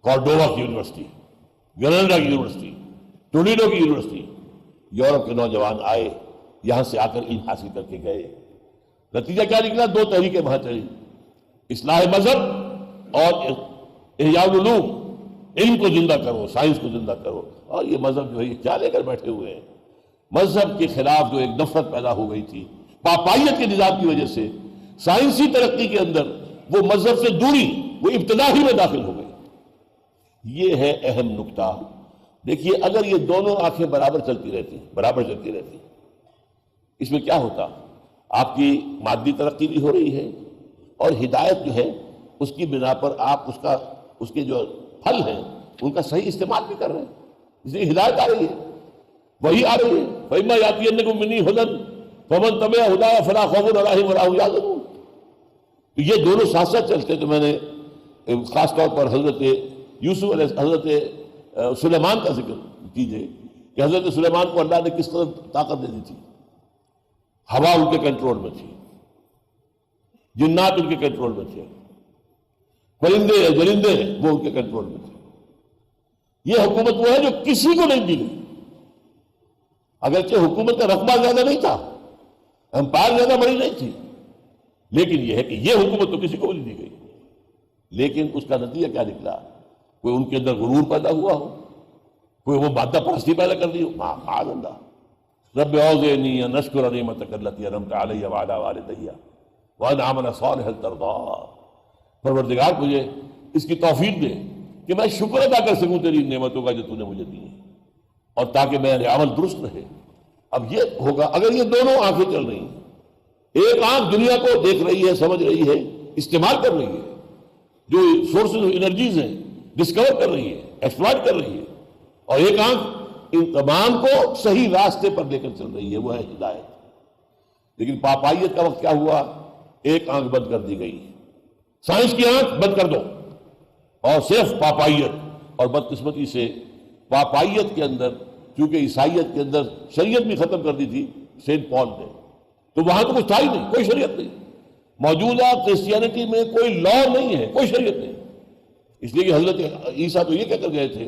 کارڈووا کی یونیورسٹی، گریناڈا کی یونیورسٹی، ٹولیڈو کی یونیورسٹی. یورپ کے نوجوان آئے، یہاں سے آ کر علم حاصل کر کے گئے. نتیجہ کیا نکلا؟ 2 تحریکیں وہاں چلی، اصلاح مذہب اور احیاء العلوم. علم کو زندہ کرو، سائنس کو زندہ کرو. اور یہ مذہب جو ہے یہ کیا لے کر بیٹھے ہوئے ہیں؟ مذہب کے خلاف جو ایک نفرت پیدا ہو گئی تھی پاپائیت کے نظام کی وجہ سے، سائنسی ترقی کے اندر وہ مذہب سے دوری، وہ ابتدا ہی میں داخل ہو گئی. یہ ہے اہم نکتہ. دیکھیے اگر یہ دونوں آنکھیں برابر چلتی رہتی، اس میں کیا ہوتا؟ آپ کی مادی ترقی بھی ہو رہی ہے، اور ہدایت جو ہے اس کی بنا پر آپ اس کے جو حل ہیں ان کا صحیح استعمال بھی کر رہے ہیں، اس لیے ہدایت آ رہی ہے، وہی آ رہی ہے۔ فَإِمَّا يَأْتِيَنَّكُم مِّنِّي هُدًى فَمَن تَبِعَ هُدَايَ فَلَا خَوْفٌ عَلَيْهِمْ وَلَا هُمْ يَحْزَنُونَ۔ تو یہ دونوں ساتھ ساتھ چلتے، تو میں نے خاص طور پر حضرت یوسف علیہ حضرت سلیمان کا ذکر کیجئے کہ حضرت سلیمان کو اللہ نے کس قدر طاقت دے دی تھی، ہوا ان کے کنٹرول میں تھی، جنات ان کے کنٹرول میں تھے، پرندے درندے وہ ان کے کنٹرول میں تھے۔ یہ حکومت وہ ہے جو کسی کو نہیں دی گئی، اگرچہ حکومت کا رقبہ زیادہ نہیں تھا، امپائر زیادہ بڑی نہیں تھی، لیکن یہ ہے کہ یہ حکومت تو کسی کو نہیں دی گئی۔ لیکن اس کا نتیجہ کیا نکلا؟ کوئی ان کے اندر غرور پیدا ہوا ہو، کوئی وہ مادہ پرستی پیدا کر دی ہو۔ معاذ اللہ۔ رب اوزعنی ان اشکر نعمتک التی انعمت علی وعلی والدی وان اعمل صالحا ترضیہ۔ پروردگار مجھے اس کی توفیق دے کہ میں شکر ادا کر سکوں تیری نعمتوں کا جو تو نے مجھے دی ہے، اور تاکہ میرے عمل درست رہے۔ اب یہ ہوگا اگر یہ دونوں آنکھیں چل رہی ہیں، ایک آنکھ دنیا کو دیکھ رہی ہے، سمجھ رہی ہے، استعمال کر رہی ہے، جو سورسز آف انرجیز ہیں ڈسکور کر رہی ہے، ایکسپلائٹ کر رہی ہے، اور ایک آنکھ ان تمام کو صحیح راستے پر لے کر چل رہی ہے، وہ ہے ہدایت۔ لیکن پاپائیت کا وقت کیا ہوا؟ ایک آنکھ بند کر دی گئی، سائنس کی آنکھ بند کر دو، اور صرف پاپائیت۔ اور بدقسمتی سے پاپائیت کے اندر، چونکہ عیسائیت کے اندر شریعت بھی ختم کر دی تھی سینٹ پال نے، تو وہاں تو کچھ تھا ہی نہیں، کوئی شریعت نہیں۔ موجودہ کرسچینٹی میں کوئی لا نہیں ہے، کوئی شریعت نہیں، اس لیے کہ حضرت عیسیٰ تو یہ کہہ کر گئے تھے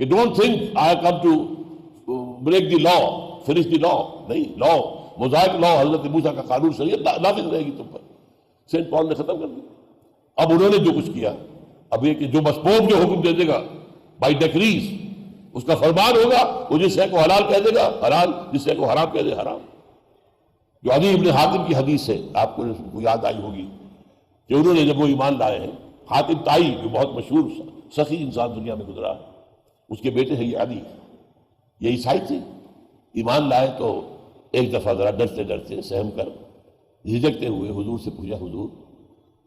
کہ don't think I come to break the law finish the law. نہیں، لا موزائک لا، حضرت موسیٰ کا قانون شریعت نافذ رہے گی تم پر، سینٹ پال نے ختم کر دیا۔ اب انہوں نے جو کچھ کیا، اب یہ کہ جو مسپوپ جو حکم دے دے گا بائی ڈیکریز، اس کا فرمان ہوگا، وہ جس شے کو حلال کہہ دے گا حلال، جس شے کو حرام کہہ دے حرام۔ جو عدی ابن حاتم کی حدیث ہے، آپ کو یاد آئی ہوگی کہ انہوں نے جب وہ ایمان لائے ہیں، حاتم تائی جو بہت مشہور سخی انسان دنیا میں گزرا، اس کے بیٹے ہیں یہ عدی، یہ عیسائی تھے، ایمان لائے تو ایک دفعہ ذرا ڈرتے ڈرتے سہم کر جھجکتے ہوئے حضور سے پوچھا، حضور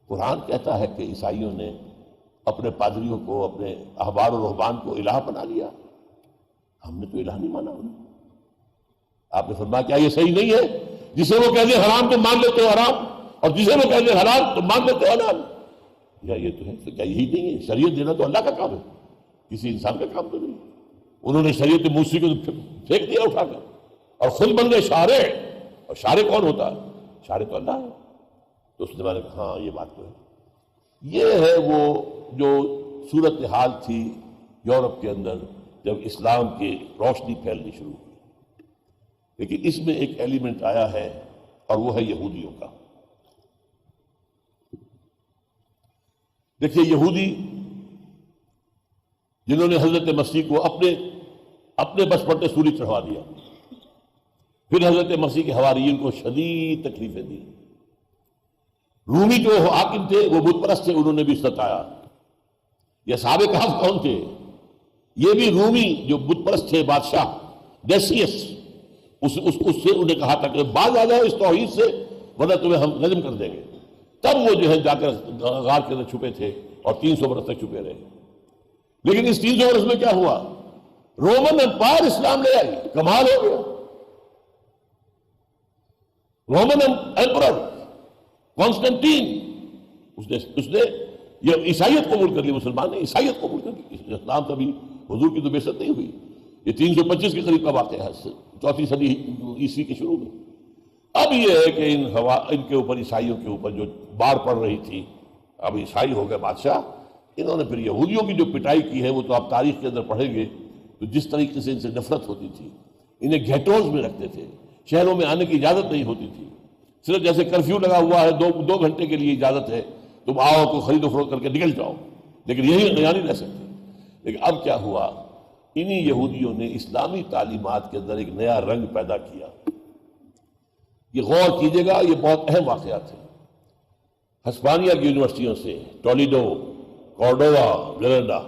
قرآن کہتا ہے کہ عیسائیوں نے اپنے پادریوں کو، اپنے احبار و رہبان کو الہ بنا لیا، ہم نے تو الہ نہیں مانا انہیں۔ آپ نے فرمایا کیا یہ صحیح نہیں ہے؟ جسے وہ کہہ دے حرام تم مان لیتے ہو حرام، اور جسے وہ کہہ دے حلال تم مان لیتے ہو حلال؟ یا یہ تو ہے، تو کیا یہی نہیں ہے؟ شریعت دینا تو اللہ کا کام ہے، کسی انسان کا کام تو نہیں۔ انہوں نے شریعت موسیقی کو پھینک دیا اٹھا کر، اور خود بن گئے شارع۔ اور شارع کون ہوتا ہے؟ شارع تو اللہ ہے۔ تو اس نے کہا ہاں یہ بات تو ہے۔ یہ ہے وہ جو صورتحال تھی یورپ کے اندر جب اسلام کی روشنی پھیلنی شروع ہوئی، لیکن اس میں ایک ایلیمنٹ آیا ہے، اور وہ ہے یہودیوں کا۔ دیکھیے یہودی جنہوں نے حضرت مسیح کو اپنے بس پٹے سولی چڑھوا دیا، پھر حضرت مسیح کے حواریین کو شدید تکلیفیں دی۔ رومی جو حاکم تھے وہ بت پرست تھے، انہوں نے بھی ستایا۔ یہ اصحاب کہف کون تھے؟ یہ بھی رومی جو بت پرست تھے، بادشاہ ڈیسیس، اس سے انہوں نے کہا تھا کہ باز آ جاؤ اس توحید سے ورنہ تمہیں ہم ختم کر دیں گے۔ تب وہ جو ہے جا کر غار کے اندر چھپے تھے اور 300 برس تک چھپے رہے۔ لیکن اس 300 برس میں کیا ہوا؟ رومن امپائر اسلام لے آئی، کمال ہو گیا۔ رومن ایمپرر کانسٹنٹین، اس نے یہ عیسائیت قبول کر لی، مسلمان نے عیسائیت قبول کر لی، اسلام کبھی حضور کی تو بے ست نہیں ہوئی۔ یہ 325 کے قریب کا واقعہ ہے، 4 صدی عیسوی کے شروع میں۔ اب یہ ہے کہ ان کے اوپر، عیسائیوں کے اوپر جو بار پڑ رہی تھی، اب عیسائی ہو گئے بادشاہ، انہوں نے پھر یہودیوں کی جو پٹائی کی ہے وہ تو آپ تاریخ کے اندر پڑھیں گے، تو جس طریقے سے ان سے نفرت ہوتی تھی، انہیں گھیٹوز میں رکھتے تھے، شہروں میں آنے کی اجازت نہیں ہوتی تھی، صرف جیسے کرفیو لگا ہوا ہے 2 گھنٹے کے لیے اجازت ہے، تم آؤ کو خرید و فروخت کر کے نکل جاؤ، لیکن یہی یہاں نہیں رہ سکتے۔ لیکن اب کیا ہوا؟ انہی یہودیوں نے اسلامی تعلیمات کے اندر ایک نیا رنگ پیدا کیا۔ یہ غور کیجئے گا، یہ بہت اہم واقعات ہیں۔ ہسپانیہ کی یونیورسٹیوں سے، ٹولیڈو، کورڈووا، گریناڈا،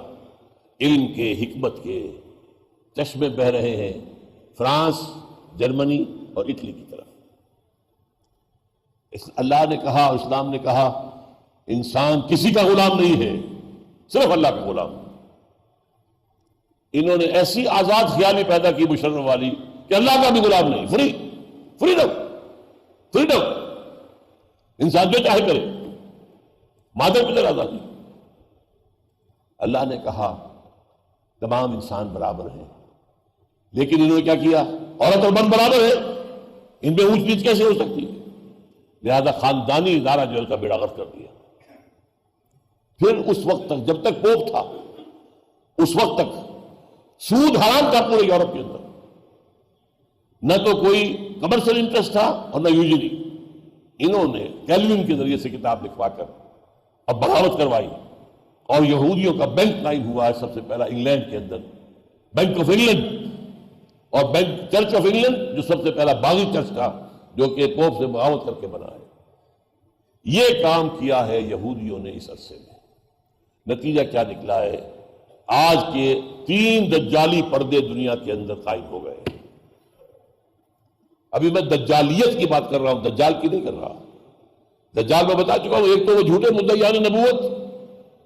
علم کے، حکمت کے چشمے بہہ رہے ہیں فرانس، جرمنی اور اٹلی کی طرف۔ اللہ نے کہا، اسلام نے کہا، انسان کسی کا غلام نہیں ہے، صرف اللہ کا غلام۔ انہوں نے ایسی آزاد خیالی پیدا کی مشرف والی کہ اللہ کا بھی غلام نہیں، فریڈم، انسان جو چاہے کرے، مادر پتر آزادی۔ اللہ نے کہا تمام انسان برابر ہیں، لیکن انہوں نے کیا کیا؟ عورت اور مرد برابر ہیں، ان میں اونچ نیچ کیسے ہو سکتی ہے؟ لہذا خاندانی ادارہ جو ہے کا بیڑا غرق کر دیا۔ پھر اس وقت تک، جب تک پوپ تھا، اس وقت تک سود حرام تھا پورے یورپ کے اندر، نہ تو کوئی کمرشل انٹرسٹ تھا اور نہ یوزلی۔ انہوں نے کیلوین کے ذریعے سے کتاب لکھوا کر اب بغاوت کروائی، اور یہودیوں کا بینک قائم ہوا ہے سب سے پہلا انگلینڈ کے اندر، بینک آف انگلینڈ، اور بینک چرچ آف انگلینڈ جو سب سے پہلا باغی چرچ تھا، جو کہ پوپ سے بغاوت کر کے بنا ہے۔ یہ کام کیا ہے یہودیوں نے اس عرصے میں۔ نتیجہ کیا نکلا ہے؟ آج کے 3 دجالی پردے دنیا کے اندر قائم ہو گئے۔ ابھی میں دجالیت کی بات کر رہا ہوں، دجال کی نہیں کر رہا۔ دجال میں بتا چکا ہوں، ایک تو وہ جھوٹے مدعیان نبوت،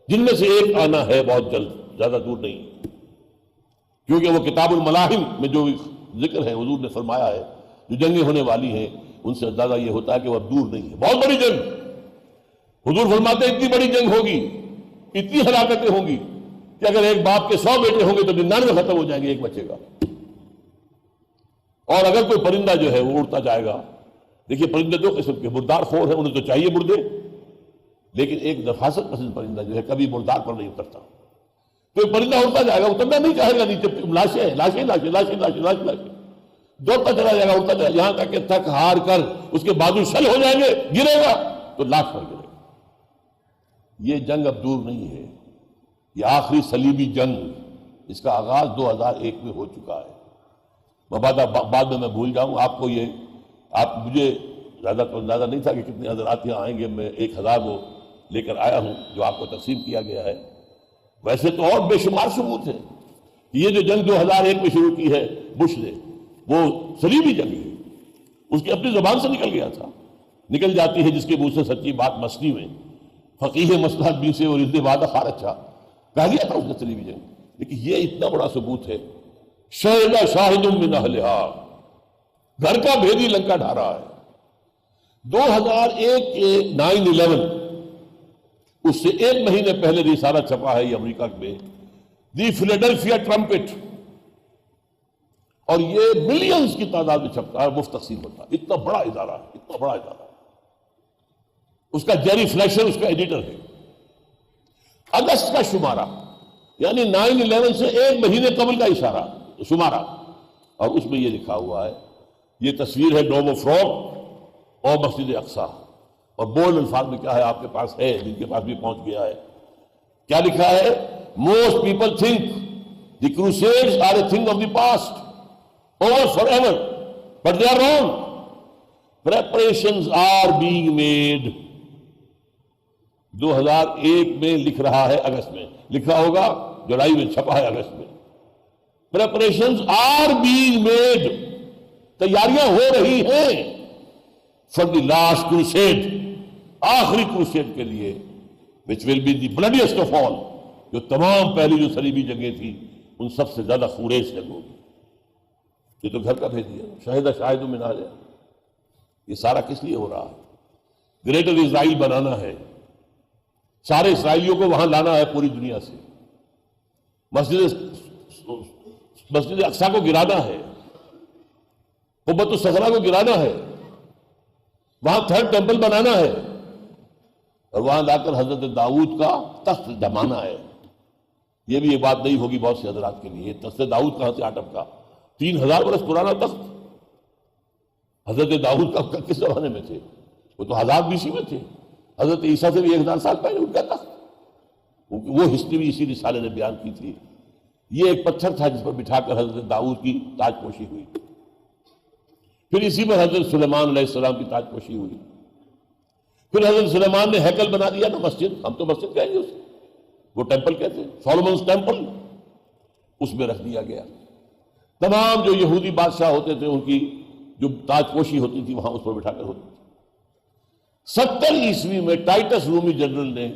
جن میں سے ایک آنا ہے بہت جلد، زیادہ دور نہیں، کیونکہ وہ کتاب الملاحم میں جو ذکر ہے حضور نے فرمایا ہے جو جنگیں ہونے والی ہیں، ان سے اندازہ یہ ہوتا ہے کہ وہ اب دور نہیں ہے، بہت بڑی جنگ۔ حضور فرماتے ہیں اتنی بڑی جنگ ہوگی، اتنی ہلاکتیں ہوں گی کہ اگر ایک باپ کے 100 بیٹے ہوں گے تو 99 ختم ہو جائیں گے ایک بچے کا۔ اور اگر کوئی پرندہ جو ہے وہ اڑتا جائے گا، دیکھیے پرندے 2 قسم کے، مردار خور ہیں، انہیں تو چاہیے مردے، لیکن ایک نفاست پسند پرندہ جو ہے کبھی مردار پر نہیں اترتا۔ کوئی پرندہ اڑتا جائے گا، اترنا نہیں چاہے گا نیچے، لاشیں لاشیں لاشیں لاشیں لاشیں لاشیں لاشیں، دوڑتا چلا جائے گا، اڑتا چلا، یہاں تک کہ تھک ہار کر اس کے بازو شل ہو جائیں گے، گرے گا تو لاش پر گرے گا۔ یہ جنگ اب دور نہیں ہے، یہ آخری صلیبی جنگ، اس کا آغاز 2001 میں ہو چکا ہے۔ بعد میں میں بھول جاؤں آپ کو، یہ آپ مجھے زیادہ تو اندازہ نہیں تھا کہ کتنے حضرات یہاں آئیں گے، میں 1000 وہ لے کر آیا ہوں جو آپ کو تقسیم کیا گیا ہے۔ ویسے تو اور بے شمار ثبوت ہے کہ یہ جو جنگ 2001 میں شروع کی ہے بش نے، وہ صلیبی جنگ ہے، اس کی اپنی زبان سے نکل گیا تھا، نکل جاتی ہے جس کے منہ سے سچی بات مستی میں، فقیہ مصلحت بھی سے اور ازد وعدہ خار اچھا، کہہ دیا تھا اس نے صلیبی جنگ۔ لیکن یہ اتنا بڑا ثبوت ہے، شہد شاہد من اہلہا، گھر کا بھیدی لنکا ڈھا رہا ہے۔ 2001 کے 9/11 اس سے 1 مہینے پہلے رسالہ چھپا ہے یہ امریکہ میں، دی فیلاڈیلفیا ٹرمپٹ، اور یہ ملینز کی تعداد میں چھپتا ہے، مفت تقسیم ہوتا ہے۔ اتنا بڑا ادارہ ہے، اتنا بڑا ادارہ ہے۔ اس کا جیری فلیشر اس کا ایڈیٹر ہے۔ اگست کا شمارہ، یعنی 9/11 سے 1 مہینے قبل کا اشارہ شمارہ، اور اس میں یہ لکھا ہوا ہے، یہ تصویر ہے ڈوم آف راک اور مسجد اقصی، اور بولڈ الفاظ میں کیا ہے آپ کے پاس ہے، جن کے پاس بھی پہنچ گیا ہے، کیا لکھا ہے؟ Most people think the crusades are a thing of the past over forever, but they are wrong. Preparations are being made. 2001 میں لکھ رہا ہے، اگست میں لکھا ہوگا، جولائی میں چھپا ہے اگست میں۔ Preparations are being made. تیاریاں ہو رہی ہیں for the last crusade، آخری crusade کے لیے، which will be the bloodiest of all، جو تمام پہلی جو صلیبی جنگیں تھیں ان سب سے زیادہ خونریز جنگ ہوگی۔ یہ تو گھر کا بھیج دیا، شاہد شاہد من اہلہا۔ یہ سارا کس لیے ہو رہا ہے؟ گریٹر اسرائیل بنانا ہے، سارے اسرائیلیوں کو وہاں لانا ہے پوری دنیا سے، مسجد اقصیٰ کو گرانا ہے، قبۃ الصخرہ کو گرانا ہے، وہاں 3rd ٹیمپل بنانا ہے، اور وہاں لا کر حضرت داؤد کا تخت جمانا ہے۔ یہ بھی یہ بات نہیں ہوگی بہت سے حضرات کے لیے، تخت داؤد کہاں سے آٹپ کا؟ 3000 برس پرانا تخت، حضرت داؤد کا کس زمانے میں تھے؟ وہ تو 1000 BC میں تھے، حضرت عیسیٰ سے بھی 1000 سال پہلے ان کا تخت۔ وہ ہسٹری بھی اسی رسالے نے بیان کی تھی۔ یہ ایک پتھر تھا جس پر بٹھا کر حضرت داؤد کی تاج پوشی ہوئی، پھر اسی پر حضرت سلیمان علیہ السلام کی تاج پوشی ہوئی، پھر حضرت سلیمان نے ہیکل بنا دیا نا، مسجد، ہم تو مسجد کہیں گے اسے، وہ ٹیمپل کہتے ہیں، سولومنز ٹیمپل، اس میں رکھ دیا گیا۔ تمام جو یہودی بادشاہ ہوتے تھے ان کی جو تاج پوشی ہوتی تھی وہاں اس پر بٹھا کر ہوتی تھی۔ 70 عیسوی میں ٹائٹس رومی جنرل نے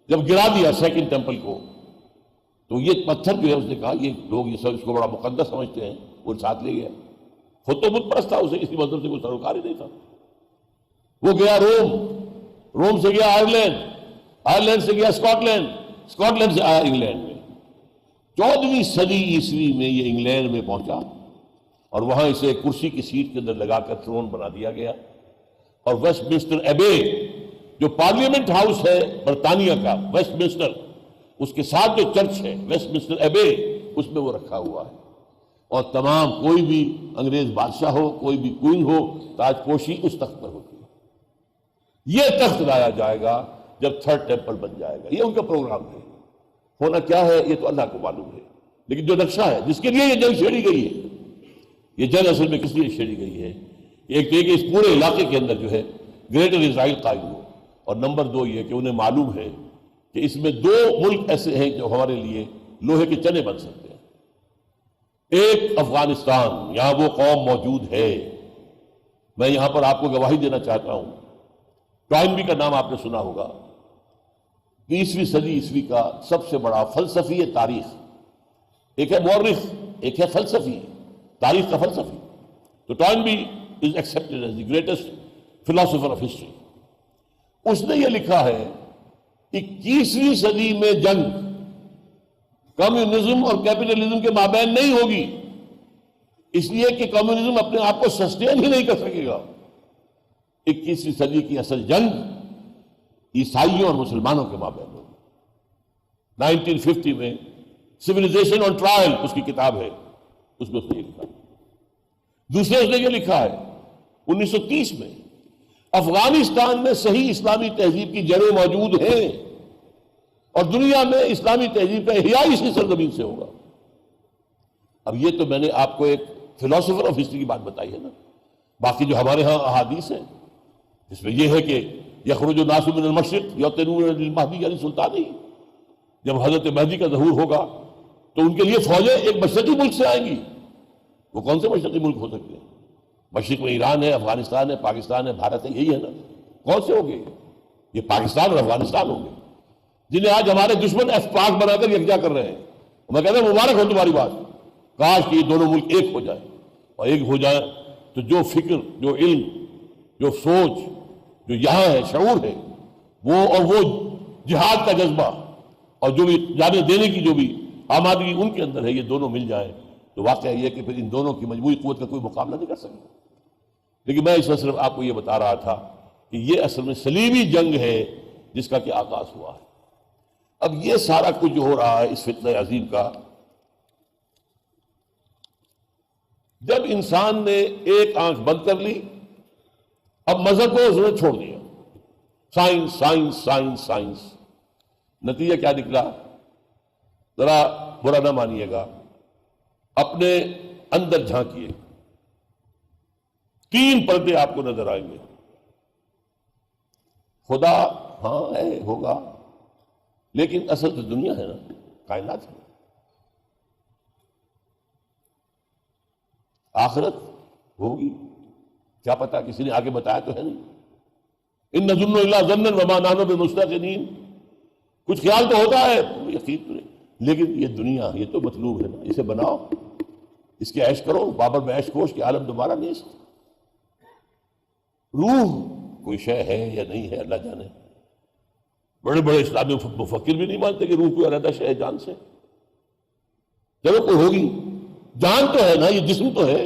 جب گرا دیا 2nd ٹیمپل کو، تو یہ پتھر جو ہے اس نے کہا یہ لوگ یہ سب اس کو بڑا مقدس سمجھتے ہیں، وہ ساتھ لے گیا. خود تو بت پرست تھا، اسے کسی مذہب سے کوئی سروکار ہی نہیں تھا. وہ گیا روم سے گیا آئرلینڈ سے گیا اسکاٹ لینڈ سے آیا انگلینڈ میں. 14ویں صدی عیسوی میں یہ انگلینڈ میں پہنچا اور وہاں اسے کرسی کی سیٹ کے اندر لگا کر تھرون بنا دیا گیا. اور ویسٹ منسٹر ایبے جو پارلیمنٹ ہاؤس ہے برطانیہ کا، ویسٹ منسٹر، اس کے ساتھ جو چرچ ہے ویسٹ منسٹر ایبے، اس میں وہ رکھا ہوا ہے. اور تمام کوئی بھی انگریز بادشاہ ہو، کوئی بھی کوئن ہو، تاج پوشی اس تخت پر ہوتی ہے. یہ تخت لایا جائے گا جب تھرڈ ٹیمپل بن جائے گا. یہ ان کا پروگرام ہے. ہونا کیا ہے یہ تو اللہ کو معلوم ہے، لیکن جو نقشہ ہے جس کے لیے یہ جنگ چھیڑی گئی ہے، یہ جنگ اصل میں کس لیے چھیڑی گئی ہے؟ ایک تو یہ کہ اس پورے علاقے کے اندر جو ہے گریٹر اسرائیل قائم ہو، اور نمبر 2 یہ کہ انہیں معلوم ہے کہ اس میں 2 ملک ایسے ہیں جو ہمارے لیے لوہے کے چنے بن سکتے ہیں. ایک افغانستان، یہاں وہ قوم موجود ہے. میں یہاں پر آپ کو گواہی دینا چاہتا ہوں، ٹوائنبی کا نام آپ نے سنا ہوگا. 20ویں صدی عیسوی کا سب سے بڑا فلسفی تاریخ، ایک ہے مورخ، ایک ہے فلسفی، تاریخ کا فلسفی. تو ٹوائنبی is accepted as the greatest philosopher of history. اس نے یہ لکھا ہے 21ویں صدی میں جنگ کمیونزم اور کیپٹلزم کے مابین نہیں ہوگی، اس لیے کہ کمیونزم اپنے آپ کو سسٹین ہی نہیں کر سکے گا. 21ویں صدی کی اصل جنگ عیسائیوں اور مسلمانوں کے مابین ہوگی. 1950 میں سیویلائزیشن آن ٹرائل اس کی کتاب ہے، اس میں اس نے یہ لکھا. دوسرے اس نے یہ لکھا ہے 1930 میں افغانستان میں صحیح اسلامی تہذیب کی جڑیں موجود ہیں اور دنیا میں اسلامی تہذیب کا احیاء اسی سرزمین سے ہوگا. اب یہ تو میں نے آپ کو ایک فلاسفر آف ہسٹری کی بات بتائی ہے نا. باقی جو ہمارے ہاں احادیث ہیں جس میں یہ ہے کہ یخرج الناس من المشرق یؤتون المہدی یعنی سلطانی، جب حضرت مہدی کا ظہور ہوگا تو ان کے لیے فوجیں ایک مشرقی ملک سے آئیں گی. وہ کون سے مشرقی ملک ہو سکتے ہیں؟ مشرق میں ایران ہے، افغانستان ہے، پاکستان ہے، بھارت ہے، یہی ہے نا. کون سے ہوں گے؟ یہ پاکستان اور افغانستان ہوں گے جنہیں آج ہمارے دشمن پاک بنا کر یکجا کر رہے ہیں. میں کہتا ہوں مبارک ہو تمہاری بات. کاش کہ یہ دونوں ملک ایک ہو جائے، اور ایک ہو جائے تو جو فکر، جو علم، جو سوچ جو یہاں ہے، شعور ہے، وہ اور وہ جہاد کا جذبہ اور جو بھی جانے دینے کی جو بھی آمادگی ان کے اندر ہے، یہ دونوں مل جائیں تو واقعہ یہ کہ پھر ان دونوں کی مجموعی قوت کا کوئی مقابلہ نہیں کر سکتا. لیکن میں اس میں صرف آپ کو یہ بتا رہا تھا کہ یہ اصل میں صلیبی جنگ ہے جس کا کہ آغاز ہوا ہے. اب یہ سارا کچھ جو ہو رہا ہے اس فتنہ عظیم کا، جب انسان نے ایک آنکھ بند کر لی، اب مذہب کو اس نے چھوڑ دیا. Science science science science. نتیجہ کیا نکلا؟ ذرا برا نہ مانیے گا، اپنے اندر جھانکیے، 3 پردے آپ کو نظر آئیں گے. خدا ہاں ہے، ہوگا، لیکن اصل تو دنیا ہے نا، کائنات ہے. آخرت ہوگی، کیا پتا، کسی نے آگے بتایا تو ہے نہیں. ان نظن الا ظنا وما نحن بمستيقنين. کچھ خیال تو ہوتا ہے، یقین تو نہیں. لیکن یہ دنیا، یہ تو مطلوب ہے نا، اسے بناؤ، اس کے عیش کرو. بابر میں عیش کوش کے عالم دوبارہ نہیں. روح کوئی شے ہے یا نہیں ہے اللہ جانے. بڑے بڑے اسلامی مفکر بھی نہیں مانتے کہ روح کوئی علیحدہ شے ہے جان سے. چلو کوئی ہوگی، جان تو ہے نا، یہ جسم تو ہے.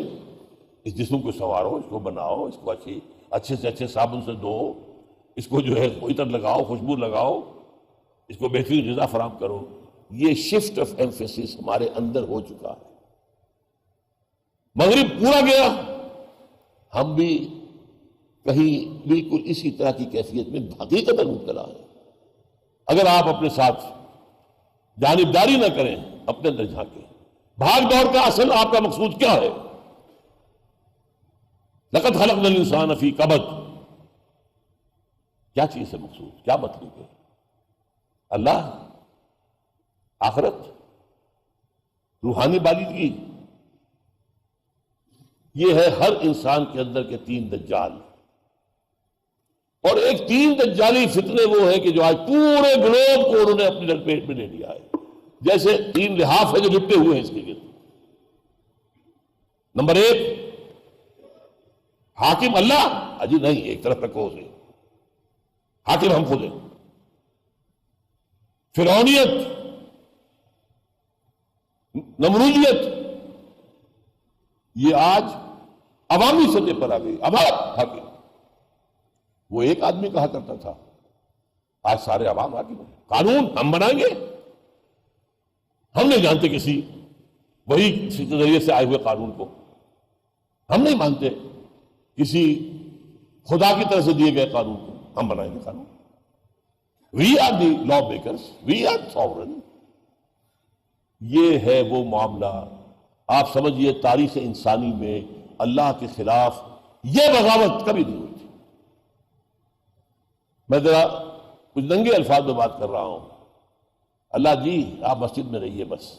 اس جسم کو سنوارو، اس کو بناؤ، اس کو اچھے سے اچھے صابن سے دھو، اس کو جو ہے عطر لگاؤ، خوشبو لگاؤ، اس کو بہترین غذا فراہم کرو. یہ شفٹ آف ایمفیسس ہمارے اندر ہو چکا ہے. مغرب پورا گیا، ہم بھی کہیں بالکل اسی طرح کی کیفیت میں حقیقت مبتلا ہے. اگر آپ اپنے ساتھ جانبداری نہ کریں، اپنے اندر جھانکیں. بھاگ دوڑ کا اصل آپ کا مقصود کیا ہے؟ لقد خلقنا الانسان فی کبد. کیا چیز ہے مقصود؟ کیا مطلوب ہے؟ اللہ، آخرت، روحانی بالغی. یہ ہے ہر انسان کے اندر کے 3 دجال. اور ایک 3 دجالی فتنے وہ ہیں کہ جو آج پورے گلوب کو انہوں نے اپنے لپیٹ میں لے لیا ہے. جیسے 3 لحاف ہے جو لپٹے ہوئے ہیں اس کے گرد. نمبر 1 حاکم اللہ، اجی نہیں، ایک طرف رکھو اسے، حاکم ہم خود ہیں. فرعونیت، نمرودیت، یہ آج عوامی سطح پر آ گئی. عوام حاکم، وہ ایک آدمی کہا کرتا تھا، آج سارے عوام حاکم ہیں. قانون ہم بنائیں گے، ہم نہیں جانتے کسی وہی ذریعے سے آئے ہوئے قانون کو، ہم نہیں مانتے کسی خدا کی طرف سے دیے گئے قانون کو، ہم بنائیں گے قانون. We are the lawmakers, we are sovereign. یہ ہے وہ معاملہ. آپ سمجھیے تاریخ انسانی میں اللہ کے خلاف یہ بغاوت کبھی نہیں ہوئی تھی. میں ذرا کچھ ننگے الفاظ میں بات کر رہا ہوں. اللہ جی آپ مسجد میں رہیے، بس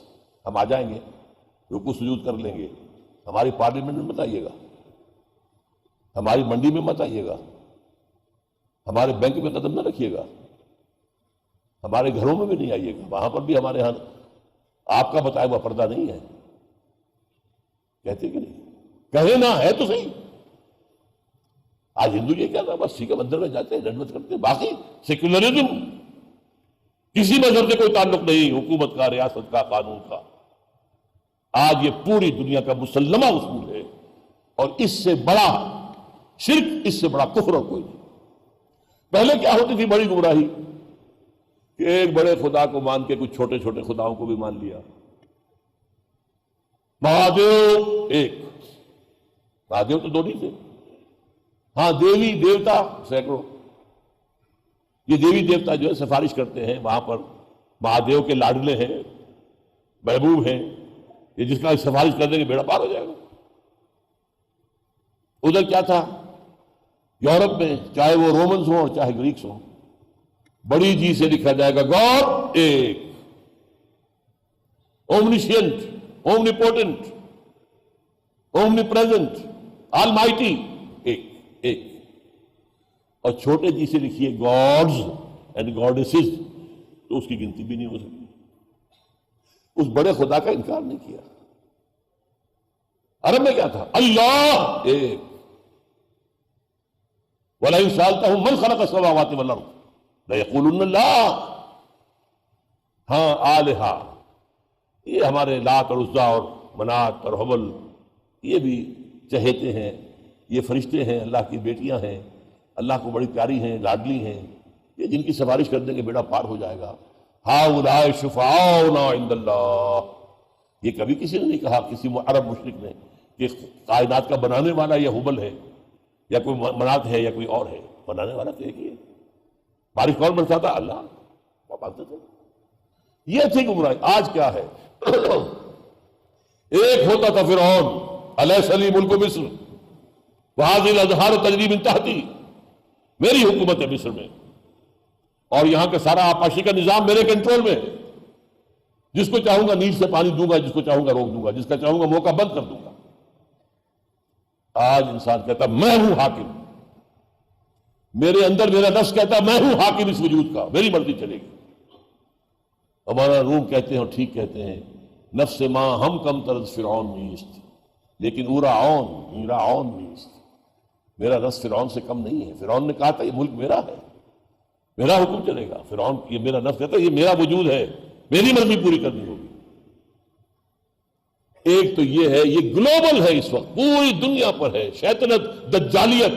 ہم آ جائیں گے، رکوع سجود کر لیں گے. ہماری پارلیمنٹ میں مت آئیے گا، ہماری منڈی میں مت آئیے گا، ہمارے بینک میں قدم نہ رکھیے گا، ہمارے گھروں میں بھی نہیں آئیے گا، وہاں پر بھی ہمارے ہاں آپ کا بتایا ہوا پردہ نہیں ہے. کہتے کہ نہیں؟ کہے نہ ہے تو صحیح. آج ہندو یہ کہتا ہے بس ٹھیک ہے، مندر میں جاتے ہیں، دنڈوت کرتے ہیں، باقی سیکولرزم کسی مذہب سے کوئی تعلق نہیں، حکومت کا، ریاست کا، قانون کا. آج یہ پوری دنیا کا مسلمہ اصول ہے، اور اس سے بڑا شرک، اس سے بڑا کفر اور کوئی نہیں. پہلے کیا ہوتی تھی بڑی گمراہی کہ ایک بڑے خدا کو مان کے کچھ چھوٹے چھوٹے خداؤں کو بھی مان لیا. مہادیو ایک، مہادیو تو 2 نہیں تھے، ہاں دیوی دیوتا سینکڑوں. یہ دیوی دیوتا جو ہے سفارش کرتے ہیں وہاں پر، مہادیو کے لاڈلے ہیں، محبوب ہیں، یہ جس کا سفارش کر دیں گے بیڑا پار ہو جائے گا. ادھر کیا تھا یورپ میں، چاہے وہ رومنز ہوں اور چاہے گریکس ہوں، بڑی جی سے لکھا جائے گا گاڈ ایک، اومنیشینٹ، اومنیپوٹنٹ، اومنی پریزنٹ، آل مائٹی، ایک ایک. اور چھوٹے جی سے لکھیے گاڈز اینڈ گاڈیسز، تو اس کی گنتی بھی نہیں ہو سکتی. اس بڑے خدا کا انکار نہیں کیا. عرب میں کیا تھا؟ اللہ ایک. وَلَئِن سَأَلْتَهُم مَّنْ خَلَقَ السَّمَاوَاتِ وَالْأَرْضَ لَيَقُولُنَّ اللَّهُ. ہاں آلہہ، یہ ہمارے لات اور عزا اور منات اور حبل، یہ بھی چہیتے ہیں، یہ فرشتے ہیں، اللہ کی بیٹیاں ہیں، اللہ کو بڑی پیاری ہیں، لاڈلی ہیں، یہ جن کی سفارش کر دیں گے بیڑا پار ہو جائے گا. ہؤلاء شفعاؤنا عند اللہ. یہ کبھی کسی نے نہیں کہا، کسی عرب مشرک نے، کہ کائنات کا بنانے والا یہ حبل ہے یا کوئی منات ہے یا کوئی اور ہے. بنانے والا تو ایک ہی ہے. بارش کون برساتا؟ اللہ. وہ مانتے تھے. یہ تھی گمراہی. آج کیا ہے؟ ایک ہوتا تھا فرعون، الیس لی ملک مصر وہذہ الانہار تجری من تحتی، میری حکومت ہے مصر میں، اور یہاں کا سارا آبپاشی کا نظام میرے کنٹرول میں ہے. جس کو چاہوں گا نیل سے پانی دوں گا، جس کو چاہوں گا روک دوں گا، جس کا چاہوں گا موقع بند کر دوں گا. آج انسان کہتا میں ہوں حاکم، میرے اندر میرا نفس کہتا میں ہوں حاکم اس وجود کا، میری مرضی چلے گی. ہمارا روم کہتے ہیں اور ٹھیک کہتے ہیں، نفس ماں ہم کم ترد فرعون نیست لیکن اورعون میرعون نیست. میرا نفس فرعون سے کم نہیں ہے. فرعون نے کہا تھا یہ ملک میرا ہے، میرا حکم چلے گا. فرعون یہ میرا نفس کہتا ہے یہ میرا وجود ہے، میری مرضی پوری کرنی ہوگی. ایک تو یہ ہے، یہ گلوبل ہے، اس وقت پوری دنیا پر ہے شیطنت، دجالیت،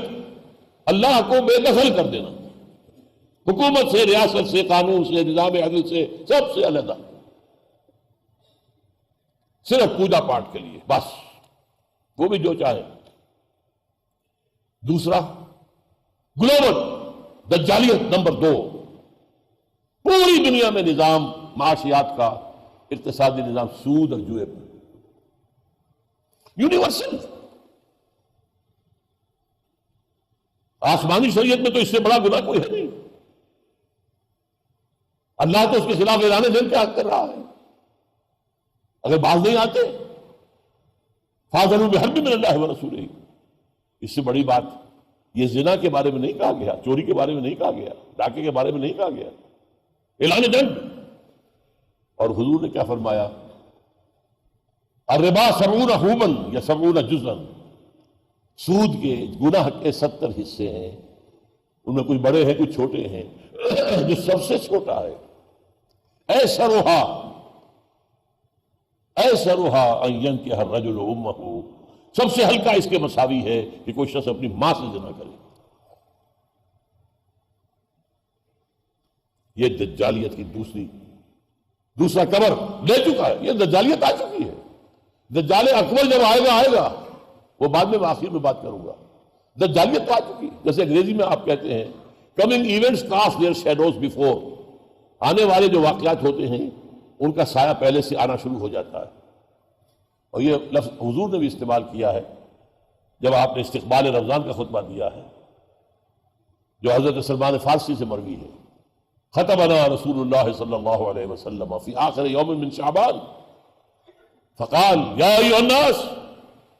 اللہ کو بے دخل کر دینا، حکومت سے، ریاست سے، قانون سے، نظام عدل سے، سب سے علیحدہ، صرف پوجا پاٹ کے لیے بس، وہ بھی جو چاہے. دوسرا گلوبل دجالیت. نمبر 2، پوری دنیا میں نظام معاشیات کا، اقتصادی نظام سود اور جوئے پر یونیورسل. آسمانی شریعت میں تو اس سے بڑا گناہ کوئی ہے نہیں. اللہ تو اس کے خلاف اعلان جنگ کا حق کر رہا ہے. اگر باز نہیں آتے فاذنوا بحرب من اللہ ورسولہ. اس سے بڑی بات یہ زنا کے بارے میں نہیں کہا گیا، چوری کے بارے میں نہیں کہا گیا، ڈاکے کے بارے میں نہیں کہا گیا. اعلان جنگ. اور حضور نے کیا فرمایا؟ الربا 70 حوبا یا 70 جزءا، سود کے گناہ کے 70 حصے ہیں، ان میں کچھ بڑے ہیں کچھ چھوٹے ہیں۔ جو سب سے چھوٹا ہے ایسرھا ان ينكح الرجل امه، سب سے ہلکا اس کے مساوی ہے کہ کوئی شخص اپنی ماں سے زنا کرے۔ یہ دجالیت کی دوسرا کور لے چکا ہے، یہ دجالیت آ چکی ہے۔ دجال اکبر جب آئے گا وہ بعد میں آخر میں بات کروں گا۔ دجالیت تو آ چکی، جیسے انگریزی میں آپ کہتے ہیں coming events cast their shadows before, آنے والے جو واقعات ہوتے ہیں ان کا سایہ پہلے سے آنا شروع ہو جاتا ہے۔ اور یہ لفظ حضور نے بھی استعمال کیا ہے جب آپ نے استقبال رمضان کا خطبہ دیا ہے، جو حضرت سلمان فارسی سے مروی ہے۔ خطبنا رسول اللہ صلی اللہ علیہ وسلم فی آخر یوم من شعبان فقال یا ایھا الناس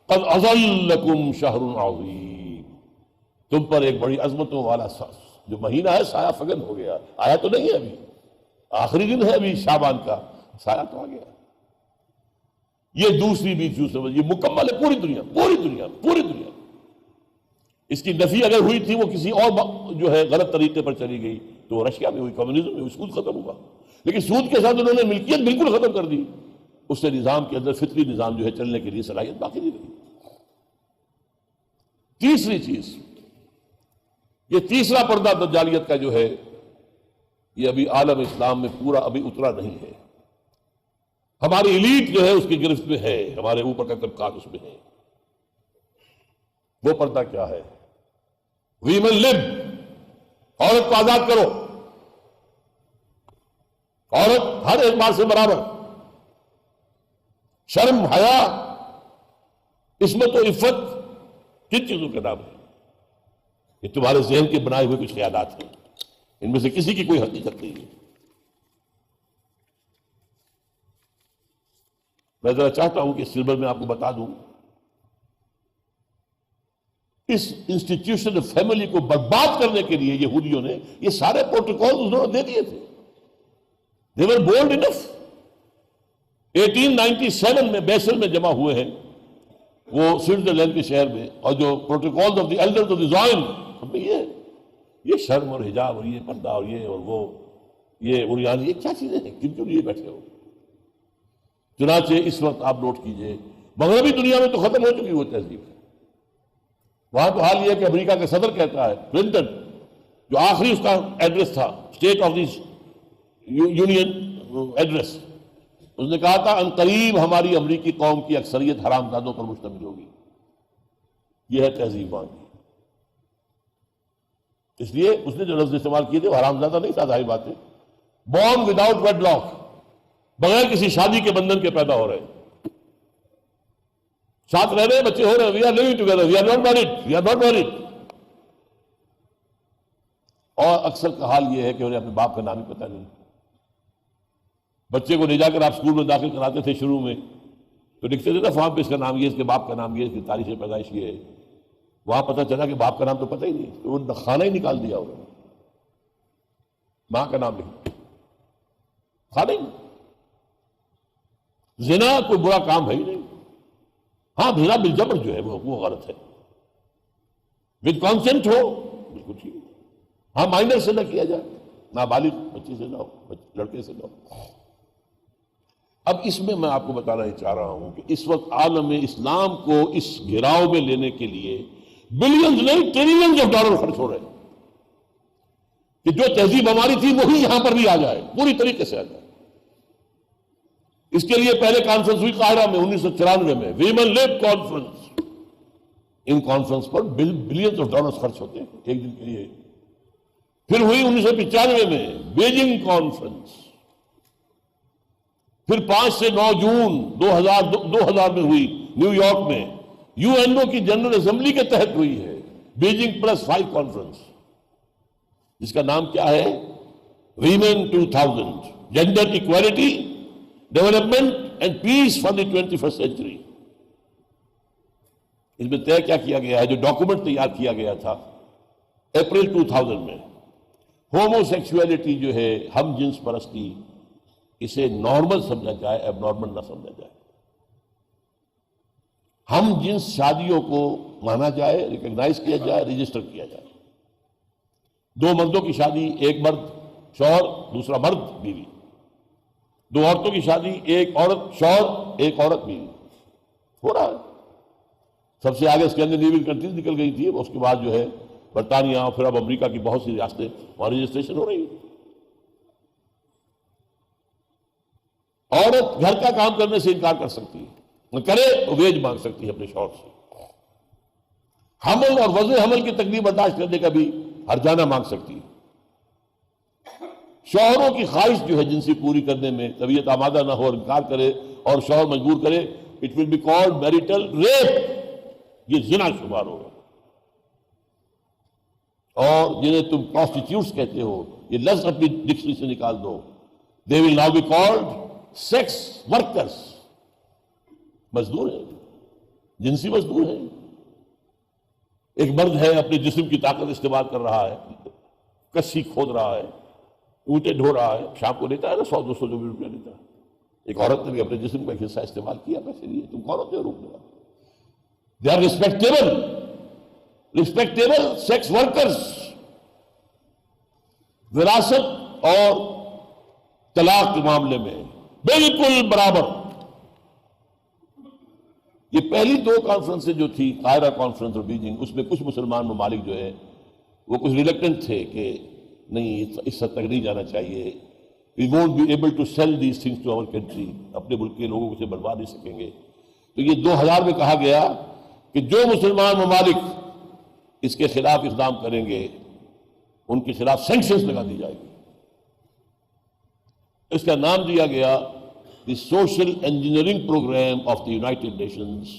قد اظلکم شہر عظیم، تم پر ایک بڑی عظمتوں والا جو مہینہ ہے سایہ فگن ہو گیا۔ آیا تو نہیں ہے ابھی، آخری دن ہے ابھی شعبان کا، سایہ تو آ گیا۔ یہ دوسری بھی جو سمجھ، یہ مکمل ہے پوری دنیا۔ اس کی نفی اگر ہوئی تھی وہ کسی اور جو ہے غلط طریقے پر چلی گئی تو وہ رشیا میں ہوئی، کمیونزم میں ہوئی، سود ختم ہوا۔ لیکن سود کے ساتھ انہوں نے ملکیت بالکل ختم کر دی، اس سے نظام کے اندر فطری نظام جو ہے چلنے کے لیے صلاحیت باقی نہیں رہی۔ تیسری چیز، یہ تیسرا پردہ دجالیت کا جو ہے یہ ابھی عالم اسلام میں پورا ابھی اترا نہیں ہے۔ ہماری ایلیٹ جو ہے اس کی گرفت میں ہے، ہمارے اوپر کا طبقات اس میں ہے۔ وہ پردہ کیا ہے؟ ویمن لب، عورت کو آزاد کرو، عورت ہر اعتبار سے برابر، شرم، حیا، عصمت و عفت کن چیزوں کا نام ہے؟ یہ تمہارے ذہن کے بنائے ہوئے کچھ خیالات ہیں، ان میں سے کسی کی کوئی حقیقت نہیں ہے۔ میں ذرا چاہتا ہوں کہ اس سلسلے میں آپ کو بتا دوں، اس انسٹیٹیوشن فیملی کو برباد کرنے کے لیے یہودیوں نے یہ سارے پروٹوکول انہوں نے دے دیے تھے۔ They were bold enough۔ 1897 میں بیسل میں جمع ہوئے ہیں وہ سوئٹزرلینڈ کے شہر میں، اور جو protocol of the elders of the Zion, ہم نے یہ شرم اور حجاب اور یہ پردہ اور یہ اور وہ، یہ عریانی، یہ کیا چیزیں ہیں؟ کن کیوں لیے بیٹھے ہو؟ چنانچہ اس وقت آپ نوٹ کیجئے مغربی دنیا میں تو ختم ہو چکی وہ تہذیب، وہاں تو حال یہ ہے کہ امریکہ کا صدر کہتا ہے، کلنٹن، جو آخری اس کا ایڈریس تھا، state of the union address, اس نے کہا تھا ان قریب ہماری امریکی قوم کی اکثریت حرام زادوں پر مشتمل ہوگی۔ یہ ہے تہذیب وہاں کی۔ اس لیے اس نے جو لفظ استعمال کیے تھے وہ حرام زادہ نہیں تھا، ظاہر بات ہے، بورن وداؤٹ ویڈ لاک، بغیر کسی شادی کے بندھن کے پیدا ہو رہے ہیں، ساتھ رہ رہے ہیں، بچے ہو رہے ہیں، we are living together, we are not married. اور اکثر کا حال یہ ہے کہ انہیں اپنے باپ کا نام ہی پتہ نہیں۔ بچے کو لے جا کر آپ اسکول میں داخل کراتے تھے شروع میں تو لکھتے تھے نا فارم پہ اس کا نام یہ، اس کے باپ کا نام یہ، اس کی تاریخ پیدائش یہ ہے۔ وہاں پتہ چلا کہ باپ کا نام تو پتہ ہی نہیں، تو وہ خانہ ہی نکال دیا انہوں نے، ماں کا نام لکھا، خانہ ہی نہیں۔ زنا کوئی برا کام ہے ہی نہیں، ہاں زنا بالجبر جو ہے وہ غلط ہے، ود کانسنٹ ہو بالکل ٹھیک ہے، ہاں مائنر سے نہ کیا جائے، نابالغ بچی سے نہ ہو، لڑکے سے نہ ہو۔ اب اس میں آپ کو بتانا ہی چاہ رہا ہوں کہ اس وقت عالم اسلام کو اس گھیراؤ میں لینے کے لیے بلینز نہیں ٹریلینز آف ڈالر خرچ ہو رہے ہیں کہ جو تہذیب ہماری تھی وہی یہاں پر بھی آ جائے، پوری طریقے سے آ جائے۔ اس کے لیے پہلے کانفرنس ہوئی قاہرہ میں 1994 میں، women lab conference. In conference per billions of dollars خرچ ہوتے ہیں ایک دن کے لیے۔ پھر ہوئی 1995 میں بیجنگ کانفرنس، پھر 5 سے 9 جون 2000 میں ہوئی نیو یارک میں، یو این او کی جنرل اسمبلی کے تحت ہوئی ہے بیجنگ +5 کانفرنس، جس کا نام کیا ہے؟ Women 2000، gender equality, development and peace for the 21st century. اس میں طے کیا کیا گیا ہے، جو ڈاکومنٹ تیار کیا گیا تھا اپریل 2000 میں، ہومو سیکسولیٹی جو ہے، ہم جنس پرستی، اسے نارمل سمجھا جائے، ایب نارمل نہ سمجھا جائے۔ ہم جنس شادیوں کو مانا جائے، ریکگنائز کیا جائے، رجسٹر کیا جائے۔ دو مردوں کی شادی، ایک مرد شوہر، دوسرا مرد بیوی۔ دو عورتوں کی شادی، ایک عورت شوہر، ایک عورت بیوی، ہو رہا ہے۔ سب سے آگے اسکینڈینیوین کنٹریز نکل گئی تھی، اس کے بعد جو ہے برطانیہ، پھر اب امریکہ کی بہت سی ریاستیں وہاں رجسٹریشن ہو رہی ہے۔ عورت گھر کا کام کرنے سے انکار کر سکتی ہے، نہ کرے تو ویج مانگ سکتی ہے اپنے شوہر سے۔ حمل اور وضع حمل کی تکلیف برداشت کرنے کا بھی ہرجانہ مانگ سکتی ہے۔ شوہروں کی خواہش جو ہے جنسی پوری کرنے میں طبیعت آمادہ نہ ہو اور انکار کرے اور شوہر مجبور کرے، it will be called marital rape, یہ زنا شمار ہوگا۔ اور جنہیں تم پروسٹیٹیوٹس کہتے ہو، یہ لفظ اپنی ڈکشنری سے نکال دو، they will now be called sex workers, مزدور ہیں، جنسی مزدور ہیں۔ ایک مرد ہے اپنے جسم کی طاقت استعمال کر رہا ہے، کسی کھود رہا ہے، اونٹیں ڈھو رہا ہے، شام کو لیتا ہے نا 100-200 جو بھی روپیہ لیتا ہے۔ ایک عورت نے بھی اپنے جسم کا ایک حصہ استعمال کیا پیسے لیے، تم کون ہوتے ہو روکنے والے؟ They are respectable sex workers. وراثت اور طلاق کے معاملے میں بالکل برابر۔ یہ پہلی دو کانفرنسیں جو تھی، قاہرہ کانفرنس اور بیجنگ، اس میں کچھ مسلمان ممالک جو ہے وہ کچھ ریلیکٹنٹ تھے کہ نہیں، اس حد تک نہیں جانا چاہیے، we won't be able to sell these things to our country، اپنے ملک کے لوگوں سے بنوا نہیں سکیں گے۔ تو یہ 2000 میں کہا گیا کہ جو مسلمان ممالک اس کے خلاف اقدام کریں گے ان کے خلاف سینکشنز لگا دی جائے گی۔ اس کا نام دیا گیا the social engineering program of the United Nations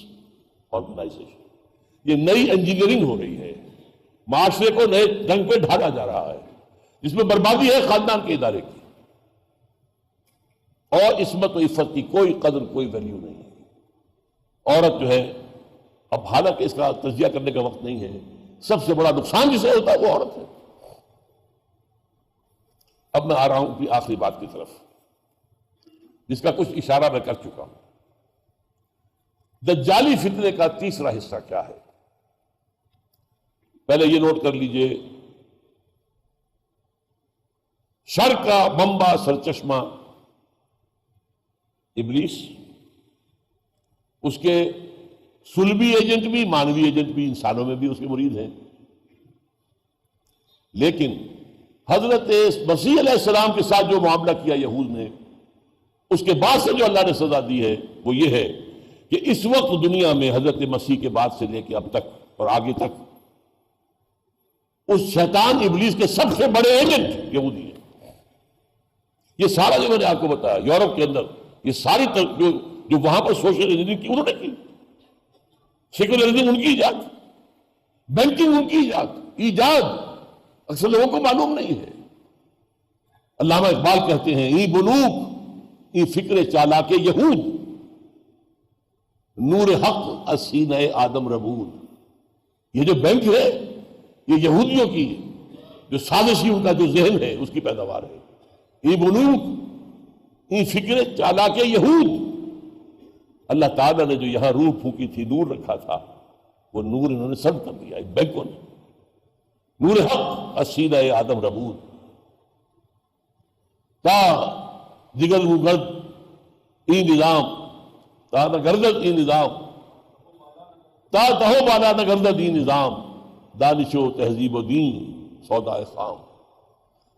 Organization. یہ نئی انجینئرنگ ہو رہی ہے، معاشرے کو نئے ڈھنگ پہ ڈھالا جا رہا ہے، جس میں بربادی ہے خاندان کے ادارے کی، اور عصمت و عفت کی کوئی قدر، کوئی ویلیو نہیں ہے۔ عورت جو ہے، اب حالانکہ اس کا تجزیہ کرنے کا وقت نہیں ہے، سب سے بڑا نقصان جسے ہوتا ہے وہ عورت ہے۔ اب میں آ رہا ہوں اپنی آخری بات کی طرف، جس کا کچھ اشارہ میں کر چکا ہوں۔ دجالی فتنے کا تیسرا حصہ کیا ہے؟ پہلے یہ نوٹ کر لیجئے، شر کا منبع سرچشمہ ابلیس، اس کے صلبی ایجنٹ بھی، مانوی ایجنٹ بھی، انسانوں میں بھی اس کے مرید ہیں۔ لیکن حضرت مسیح علیہ السلام کے ساتھ جو معاملہ کیا یہود نے، اس کے بعد سے جو اللہ نے سزا دی ہے وہ یہ ہے کہ اس وقت دنیا میں حضرت مسیح کے بعد سے لے کے اب تک اور آگے تک اس شیطان ابلیس کے سب سے بڑے ایجنٹ یہودی ہیں۔ یہ سارا جو میں نے آپ کو بتایا یورپ کے اندر، یہ ساری جو وہاں پر سوشل انجینئرنگ کی انہوں نے کی، سیکولرزم ان کی ایجاد، بینکنگ ان کی ایجاد اکثر لوگوں کو معلوم نہیں ہے۔ علامہ اقبال کہتے ہیں، ای بلوک ای فکر چالاک یہود، نور حق از سینہ آدم ربود۔ یہ جو بینک ہے یہ یہودیوں کی جو سازشی ان کا جو ذہن ہے اس کی پیداوار ہے۔ ای بلوک ای فکر چالاک یہود، اللہ تعالیٰ نے جو یہاں روح پھونکی تھی، نور رکھا تھا، وہ نور انہوں نے سرد کر دیا بینکوں نے۔ نور حق از سینہ آدم ربود، تا جگر گرد ای نظام، تا نہ گردد ای نظام، تا تہو بالا نہ گردد ای نظام، دانش و تہذیب و دین سودا خام۔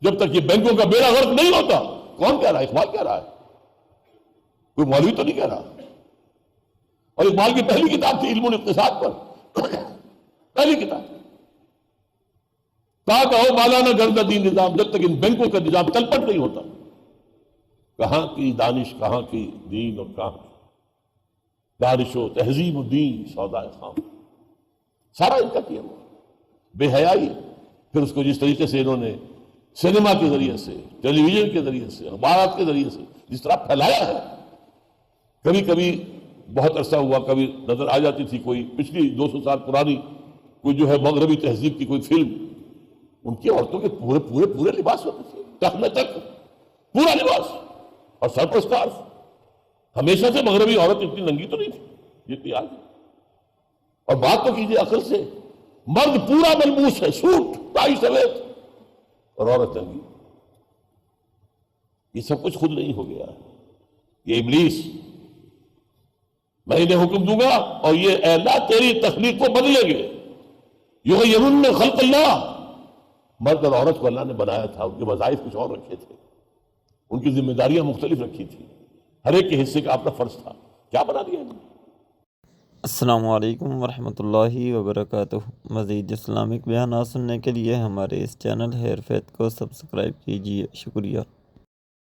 جب تک یہ بینکوں کا بیڑا غرق نہیں ہوتا، کون کہہ رہا ہے؟ اقبال کہہ رہا ہے، کوئی مولوی تو نہیں کہہ رہا۔ اور اقبال کی پہلی کتاب تھی علم الاقتصاد پر، پہلی کتاب، تا کہو بالا نہ گردد ای نظام، جب تک ان بینکوں کا نظام تل پٹ نہیں ہوتا۔ کہاں کی دانش، کہاں کی دین، اور کہاں کی دانش و تہذیب و دین سودا خام، سارا ان کا کیا ہوا بے حیائی۔ پھر اس کو جس طریقے سے انہوں نے سینما کے ذریعے سے، ٹیلی ویژن کے ذریعے سے، اخبارات کے ذریعے سے جس طرح پھیلایا ہے، کبھی کبھی بہت عرصہ ہوا کبھی نظر آ جاتی تھی کوئی پچھلی 200 سال پرانی کوئی جو ہے مغربی تہذیب کی کوئی فلم، ان کی عورتوں کے پورے لباس ہوتے تھے، ٹخنے تک پورا لباس، اور سر پر اسکارف. ہمیشہ سے مغربی عورت اتنی ننگی تو نہیں تھی جتنی آج. اور بات تو کیجیے عقل سے، مرد پورا ملبوس ہے، سوٹ ٹائی سمیت، اور عورت ننگی. یہ سب کچھ خود نہیں ہو گیا، یہ ابلیس. میں انہیں حکم دوں گا اور یہ اے اللہ تیری تخلیق کو بدلیں گے. یغیرن من خلق اللہ. مرد اور عورت کو اللہ نے بنایا تھا، ان کے وظائف کچھ اور رکھے تھے، ان کی ذمہ داریاں مختلف رکھی تھی، ہر ایک کے حصے کا اپنا فرض تھا. کیا بنا دیا انہوں نے؟ السلام علیکم ورحمۃ اللہ وبرکاتہ. مزید اسلامک بیانات سننے کے لیے ہمارے اس چینل ہیئر فیت کو سبسکرائب کیجیے. شکریہ.